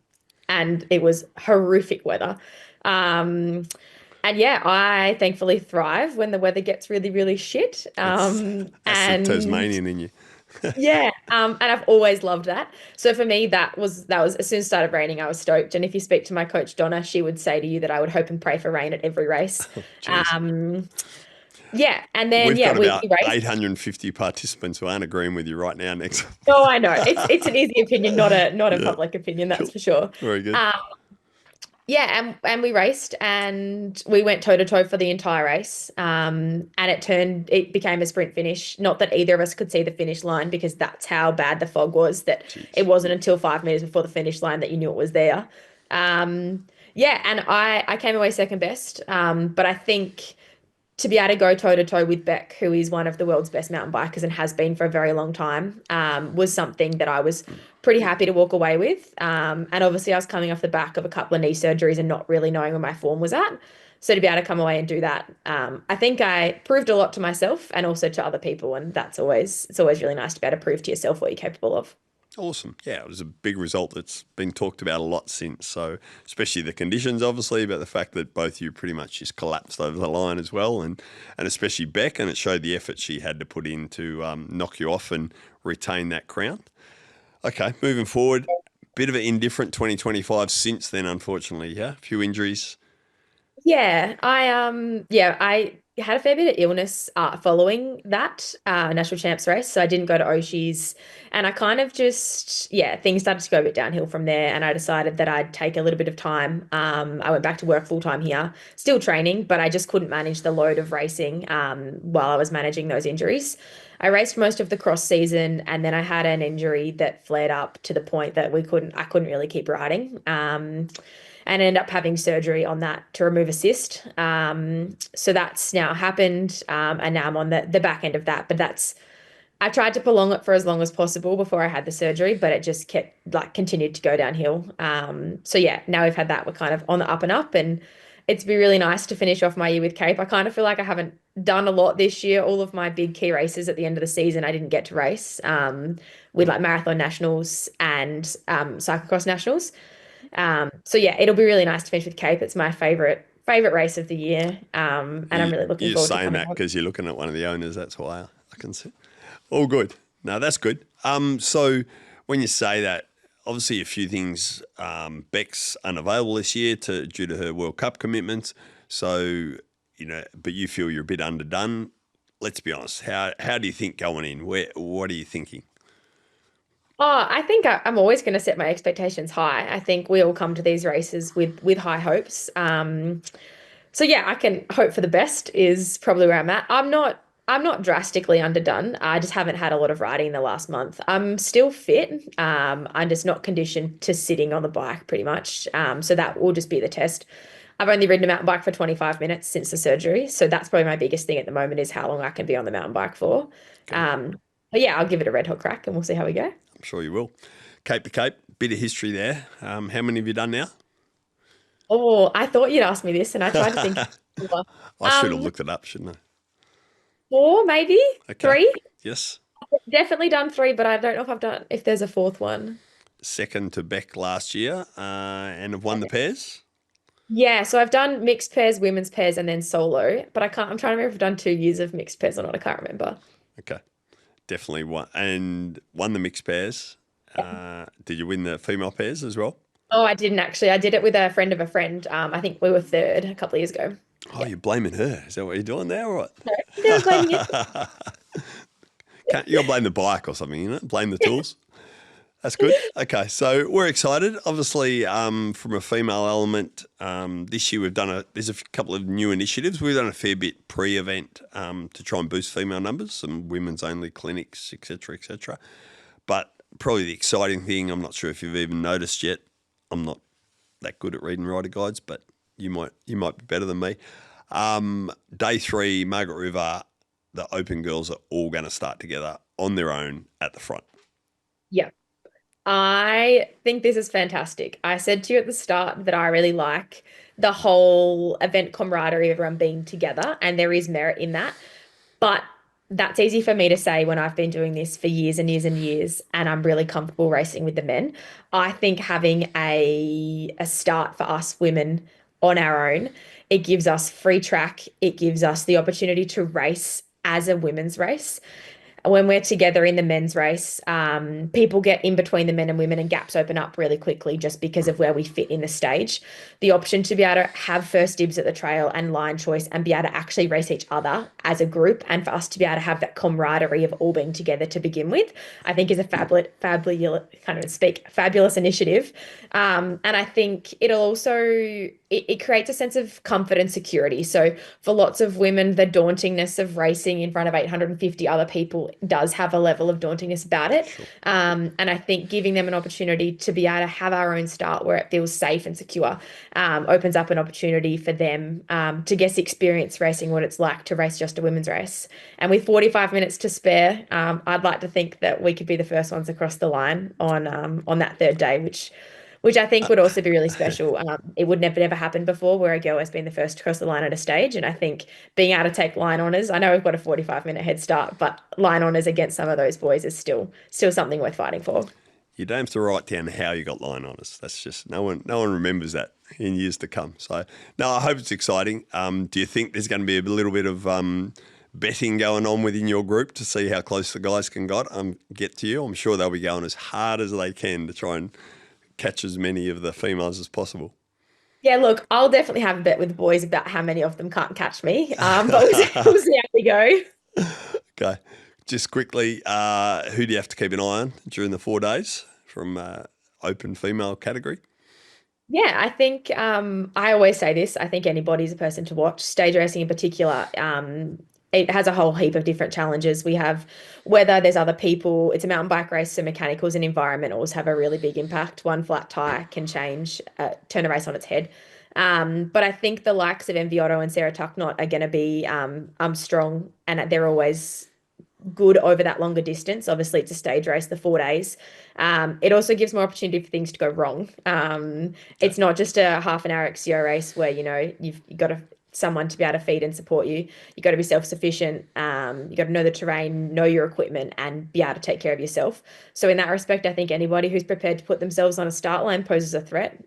it was horrific weather. Um, and yeah, I thankfully thrive when the weather gets really, really shit. That's the And Tasmanian in you. yeah, and I've always loved that. So for me, that was as soon as it started raining, I was stoked. And if you speak to my coach Donna, she would say to you that I would hope and pray for rain at every race. Jeez. Um, yeah, and then We've yeah, got we about raced. 850 participants who aren't agreeing with you right now. Next. Oh, I know. It's an easy opinion, not a Yeah. public opinion, that's Cool. for sure. Very good. Um, Yeah, and we raced and we went toe to toe for the entire race. And it became a sprint finish. Not that either of us could see the finish line because that's how bad the fog was that Jeez. it wasn't until 5 meters before the finish line that you knew it was there. Yeah, and I came away second best. But I think to be able to go toe to toe with Beck, who is one of the world's best mountain bikers and has been for a very long time, was something that I was pretty happy to walk away with. And obviously, I was coming off the back of a couple of knee surgeries and not really knowing where my form was at. So to be able to come away and do that, I think I proved a lot to myself and also to other people, and it's always really nice to be able to prove to yourself what you're capable of. Awesome. Yeah, it was a big result that's been talked about a lot since. So, especially the conditions, obviously, but the fact that both you pretty much just collapsed over the line as well, and especially Beck, and it showed the effort she had to put in to knock you off and retain that crown. Okay, moving forward, bit of an indifferent 2025 since then, unfortunately. Yeah, a few injuries. I had a fair bit of illness following that national champs race, so I didn't go to Oshie's, and I kind of just things started to go a bit downhill from there, and I decided that I'd take a little bit of time. I went back to work full time here, still training, but I just couldn't manage the load of racing while I was managing those injuries. I raced most of the cross season, and then I had an injury that flared up to the point that I couldn't really keep riding. And ended up having surgery on that to remove a cyst. So that's now happened, and now I'm on the back end of that. But I tried to prolong it for as long as possible before I had the surgery, but it just kept continued to go downhill. So yeah, now we've had that. We're kind of on the up and up, and it's been really nice to finish off my year with Cape. I kind of feel like I haven't done a lot this year. All of my big key races at the end of the season, I didn't get to race with marathon nationals and cyclocross nationals. So yeah, it'll be really nice to finish with Cape. It's my favorite race of the year. And I'm really looking You're forward to saying coming that on. because you're looking at one of the owners. That's why I can see. All good. No, that's good. So when you say that, obviously a few things. Beck's unavailable this year due to her World Cup commitments. So but you feel you're a bit underdone. Let's be honest. How do you think going in? What are you thinking? Oh, I think I'm always going to set my expectations high. I think we all come to these races with high hopes. So yeah, I can hope for the best is probably where I'm at. I'm not drastically underdone. I just haven't had a lot of riding in the last month. I'm still fit. I'm just not conditioned to sitting on the bike pretty much. So that will just be the test. I've only ridden a mountain bike for 25 minutes since the surgery, so that's probably my biggest thing at the moment is how long I can be on the mountain bike for. Okay. But yeah, I'll give it a red hot crack and we'll see how we go. I'm sure you will. Cape to Cape, bit of history there. How many have you done now? Oh, I thought you'd ask me this, and I tried to think. I should have Um, looked it up, shouldn't four, maybe I? Okay. three. Yes. Definitely done three, but I don't know if there's a fourth one. Second to Beck last year, and have won the pairs. Yeah, so I've done mixed pairs, women's pairs, and then solo. But I can't. I'm trying to remember if I've done 2 years of mixed pairs or not. I can't remember. Okay. Definitely won and won the mixed pairs. Did you win the female pairs as well? Oh, I didn't actually. I did it with a friend of a friend. I think we were third a couple of years ago. Oh, you're blaming her. Is that what you're doing there or what? No, never blaming you. You got to blame the bike or something, Blame the tools. That's good. Okay, so we're excited. Obviously, from a female element, this year there's a couple of new initiatives. We've done a fair bit pre-event to try and boost female numbers, some women's only clinics, etc., etc. But probably the exciting thing, I'm not sure if you've even noticed yet. I'm not that good at reading rider guides, but you might be better than me. Day 3, Margaret River, the Open girls are all going to start together on their own at the front. Yeah. I think this is fantastic. I said to you at the start that I really like the whole event camaraderie of everyone being together, and there is merit in that. But that's easy for me to say when I've been doing this for years and years and years, and I'm really comfortable racing with the men. I think having a start for us women on our own, it gives us free track. It gives us the opportunity to race as a women's race when we're together in the men's race, people get in between the men and women and gaps open up really quickly just because of where we fit in the stage. The option to be able to have first dibs at the trail and line choice and be able to actually race each other as a group and for us to be able to have that camaraderie of all being together to begin with, I think is a fabulous initiative. And I think it'll also, it creates a sense of comfort and security. So for lots of women, the dauntingness of racing in front of 850 other people does have a level of dauntingness about it. Sure. And I think giving them an opportunity to be able to have our own start where it feels safe and secure opens up an opportunity for them to get experience racing what it's like to race just a women's race. And with 45 minutes to spare, I'd like to think that we could be the first ones across the line on that third day, which I think would also be really special. It would never happen before where a girl has been the first to cross the line at a stage. And I think being able to take line honours, I know we've got a 45-minute head start, but line honours against some of those boys is still something worth fighting for. You don't have to write down how you got line honours. That's just no one remembers that in years to come. So no, I hope it's exciting. Do you think there's going to be a little bit of betting going on within your group to see how close the guys can get to you? I'm sure they'll be going as hard as they can to try and catch as many of the females as possible. Yeah, look, I'll definitely have a bet with the boys about how many of them can't catch me. But we'll see how we go. Okay. Just quickly, who do you have to keep an eye on during the 4 days from open female category? Yeah, I think I always say this. I think anybody's a person to watch. Stage racing in particular, it has a whole heap of different challenges. We have whether there's other people, it's a mountain bike race, so mechanicals and environmentals have a really big impact. One flat tire can turn a race on its head. But I think the likes of Enviotto and Sarah Tucknott are going to be strong, and they're always good over that longer distance. Obviously, it's a stage race, the 4 days. It also gives more opportunity for things to go wrong. It's not just a half an hour XCO race where, you've got someone to be able to feed and support you. You've got to be self-sufficient. You got to know the terrain, know your equipment, and be able to take care of yourself. So in that respect, I think anybody who's prepared to put themselves on a start line poses a threat.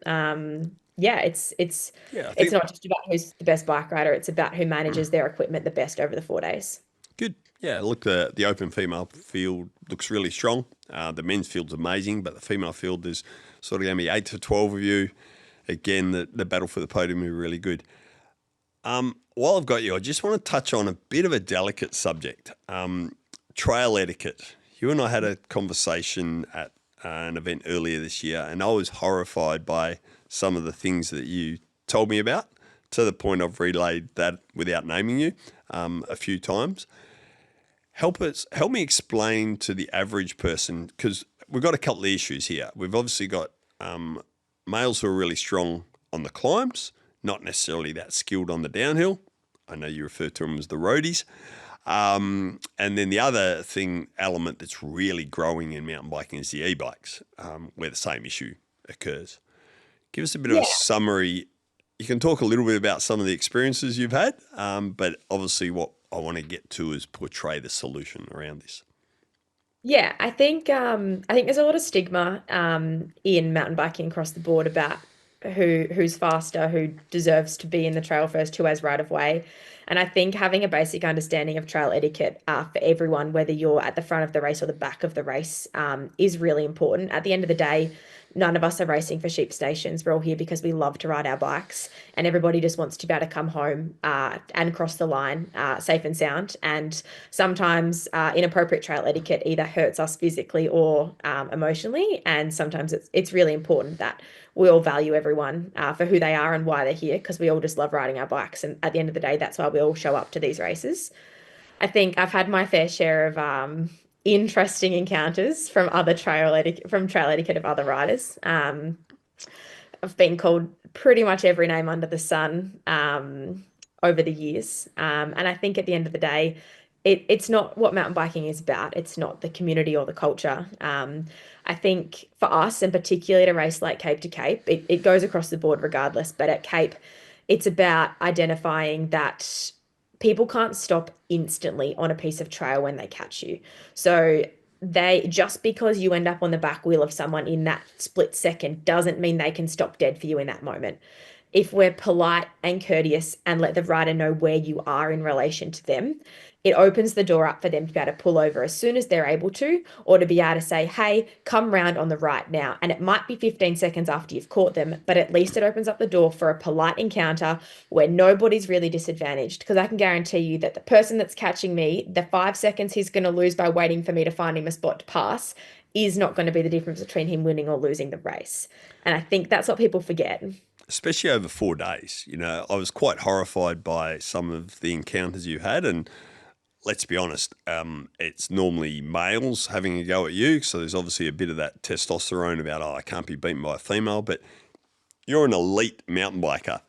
It's not just about who's the best bike rider. It's about who manages their equipment the best over the 4 days. Good. Yeah, look, the open female field looks really strong. The men's field's amazing, but the female field, there's sort of going to be 8 to 12 of you. Again, the battle for the podium will be really good. While I've got you, I just want to touch on a bit of a delicate subject, trail etiquette. You and I had a conversation at an event earlier this year, and I was horrified by some of the things that you told me about, to the point I've relayed that without naming you a few times. Help me explain to the average person, because we've got a couple of issues here. We've obviously got males who are really strong on the climbs, not necessarily that skilled on the downhill. I know you refer to them as the roadies. And then the other element that's really growing in mountain biking is the e-bikes, where the same issue occurs. Give us a bit of a summary. You can talk a little bit about some of the experiences you've had, but obviously what I want to get to is portray the solution around this. Yeah, I think there's a lot of stigma in mountain biking across the board about who's faster, who deserves to be in the trail first, who has right of way. And I think having a basic understanding of trail etiquette for everyone, whether you're at the front of the race or the back of the race, is really important. At the end of the day, none of us are racing for sheep stations. We're all here because we love to ride our bikes, and everybody just wants to be able to come home and cross the line safe and sound. And sometimes inappropriate trail etiquette either hurts us physically or emotionally. And sometimes it's really important that we all value everyone for who they are and why they're here, because we all just love riding our bikes. And at the end of the day, that's why we all show up to these races. I think I've had my fair share of interesting encounters from trail etiquette of other riders. I've been called pretty much every name under the sun over the years. And I think at the end of the day, it's not what mountain biking is about. It's not the community or the culture. I think for us, and particularly at a race like Cape to Cape, it goes across the board regardless. But at Cape, it's about identifying that people can't stop instantly on a piece of trail when they catch you. So they just because you end up on the back wheel of someone in that split second doesn't mean they can stop dead for you in that moment. If we're polite and courteous and let the rider know where you are in relation to them, it opens the door up for them to be able to pull over as soon as they're able to, or to be able to say, hey, come round on the right now. And it might be 15 seconds after you've caught them, but at least it opens up the door for a polite encounter where nobody's really disadvantaged. Because I can guarantee you that the person that's catching me, the 5 seconds he's going to lose by waiting for me to find him a spot to pass, is not going to be the difference between him winning or losing the race. And I think that's what people forget. Especially over 4 days. I was quite horrified by some of the encounters you had, and let's be honest, it's normally males having a go at you, so there's obviously a bit of that testosterone about, I can't be beaten by a female, but you're an elite mountain biker.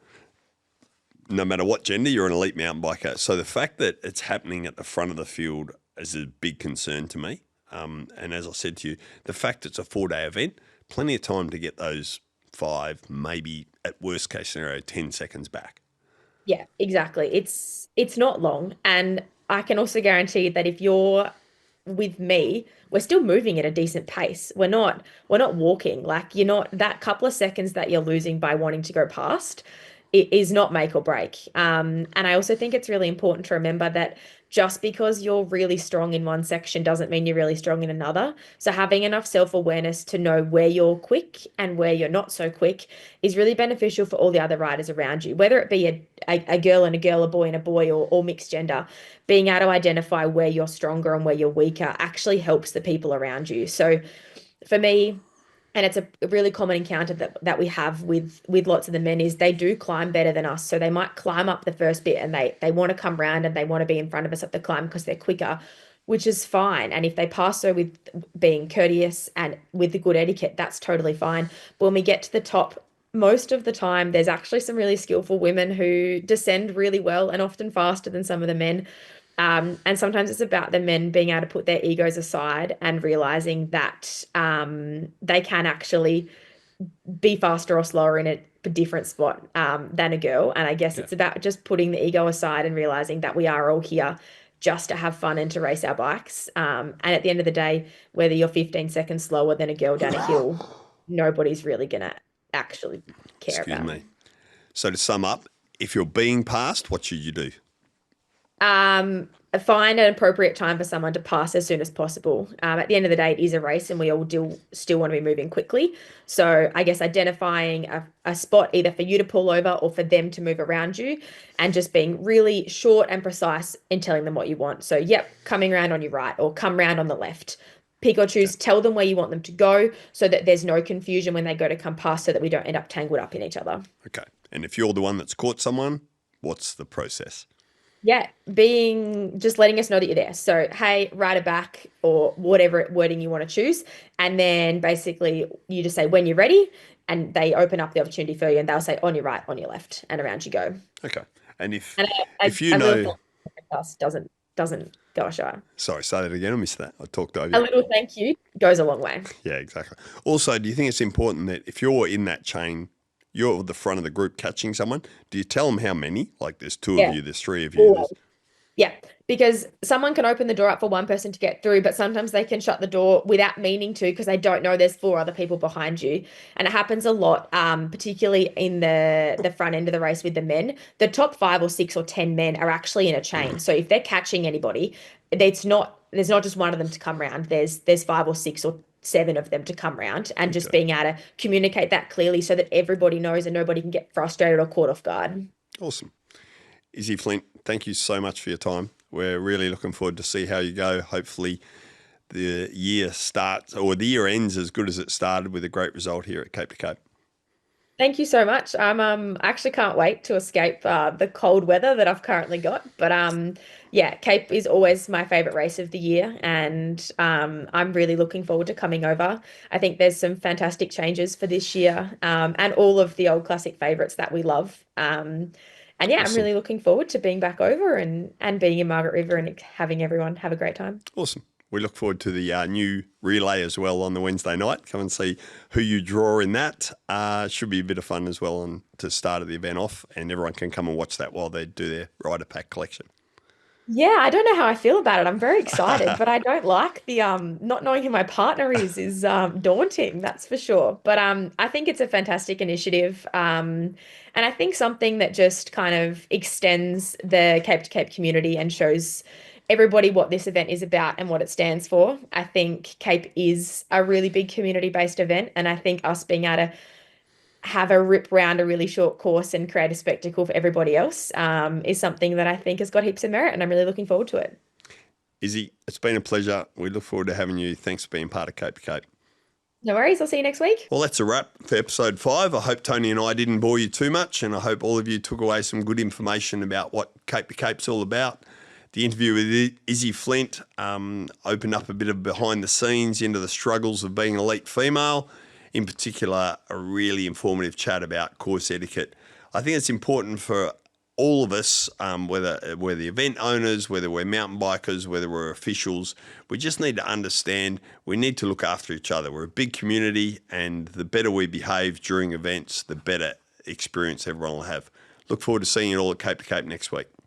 No matter what gender, you're an elite mountain biker. So the fact that it's happening at the front of the field is a big concern to me. And as I said to you, the fact it's a 4-day event, plenty of time to get those 5, maybe at worst case scenario, 10 seconds back. Yeah, exactly. It's not long. And I can also guarantee that if you're with me, we're still moving at a decent pace. We're not walking. Like you're not that couple of seconds that you're losing by wanting to go past, it is not make or break. And I also think it's really important to remember that just because you're really strong in one section doesn't mean you're really strong in another. So having enough self-awareness to know where you're quick and where you're not so quick is really beneficial for all the other riders around you, whether it be a girl and a girl, a boy and a boy, or mixed gender. Being able to identify where you're stronger and where you're weaker actually helps the people around you. So for me, and it's a really common encounter that we have with lots of the men, is they do climb better than us. So they might climb up the first bit and they want to come round and they want to be in front of us up the climb because they're quicker, which is fine. And if they pass so with being courteous and with the good etiquette, that's totally fine. But when we get to the top, most of the time, there's actually some really skillful women who descend really well and often faster than some of the men. And sometimes it's about the men being able to put their egos aside and realizing that they can actually be faster or slower in a different spot than a girl. And I guess it's about just putting the ego aside and realizing that we are all here just to have fun and to race our bikes. And at the end of the day, whether you're 15 seconds slower than a girl down a hill, nobody's really going to actually care Excuse about. me. So to sum up, if you're being passed, what should you do? Find an appropriate time for someone to pass as soon as possible. At the end of the day, it is a race and we all still want to be moving quickly. So I guess identifying a spot either for you to pull over or for them to move around you, and just being really short and precise in telling them what you want. So, yep, coming around on your right or come round on the left. Pick or choose, tell them where you want them to go so that there's no confusion when they go to come past, so that we don't end up tangled up in each other. Okay. And if you're the one that's caught someone, what's the process? Yeah, just letting us know that you're there. So, hey, ride it back, or whatever wording you want to choose. And then basically you just say when you're ready, and they open up the opportunity for you, and they'll say on your right, on your left, and around you go. Okay. And if And if you a know, little podcast doesn't go ashore. sorry, say that again. I missed that. I talked over A you. little thank you goes a long way. Yeah, exactly. Also, do you think it's important that if you're in that chain, you're at the front of the group catching someone, do you tell them how many? Like there's 2 Yeah. of you, there's 3 of you. Always. Yeah, because someone can open the door up for one person to get through, but sometimes they can shut the door without meaning to, because they don't know there's 4 other people behind you. And it happens a lot, particularly in the front end of the race with the men. The top 5 or 6 or 10 men are actually in a chain. So if they're catching anybody, there's not just one of them to come around. There's 5 or 6 or 7 of them to come round, and just being able to communicate that clearly so that everybody knows and nobody can get frustrated or caught off guard. Awesome. Izzy Flint, thank you so much for your time. We're really looking forward to see how you go. Hopefully the year starts, or the year ends as good as it started, with a great result here at Cape to Cape. Thank you so much. I actually can't wait to escape the cold weather that I've currently got. But yeah, Cape is always my favorite race of the year, and I'm really looking forward to coming over. I think there's some fantastic changes for this year, and all of the old classic favorites that we love. And yeah, I'm really looking forward to being back over and being in Margaret River and having everyone have a great time. Awesome. We look forward to the new relay as well on the Wednesday night. Come and see who you draw in that. Should be a bit of fun as well on to start the event off, and everyone can come and watch that while they do their rider pack collection. Yeah, I don't know how I feel about it. I'm very excited, but I don't like the not knowing who my partner is daunting, that's for sure. But I think it's a fantastic initiative. And I think something that just kind of extends the Cape to Cape community and shows everybody what this event is about and what it stands for. I think Cape is a really big community-based event, and I think us being able to have a rip round a really short course and create a spectacle for everybody else is something that I think has got heaps of merit, and I'm really looking forward to it. Izzy, it's been a pleasure. We look forward to having you. Thanks for being part of Cape to Cape. No worries. I'll see you next week. Well, that's a wrap for episode 5. I hope Tony and I didn't bore you too much, and I hope all of you took away some good information about what Cape to Cape's all about. The interview with Izzy Flint opened up a bit of behind the scenes into the struggles of being an elite female. In particular, a really informative chat about course etiquette. I think it's important for all of us, whether we're the event owners, whether we're mountain bikers, whether we're officials, we just need to understand we need to look after each other. We're a big community, and the better we behave during events, the better experience everyone will have. Look forward to seeing you all at Cape to Cape next week.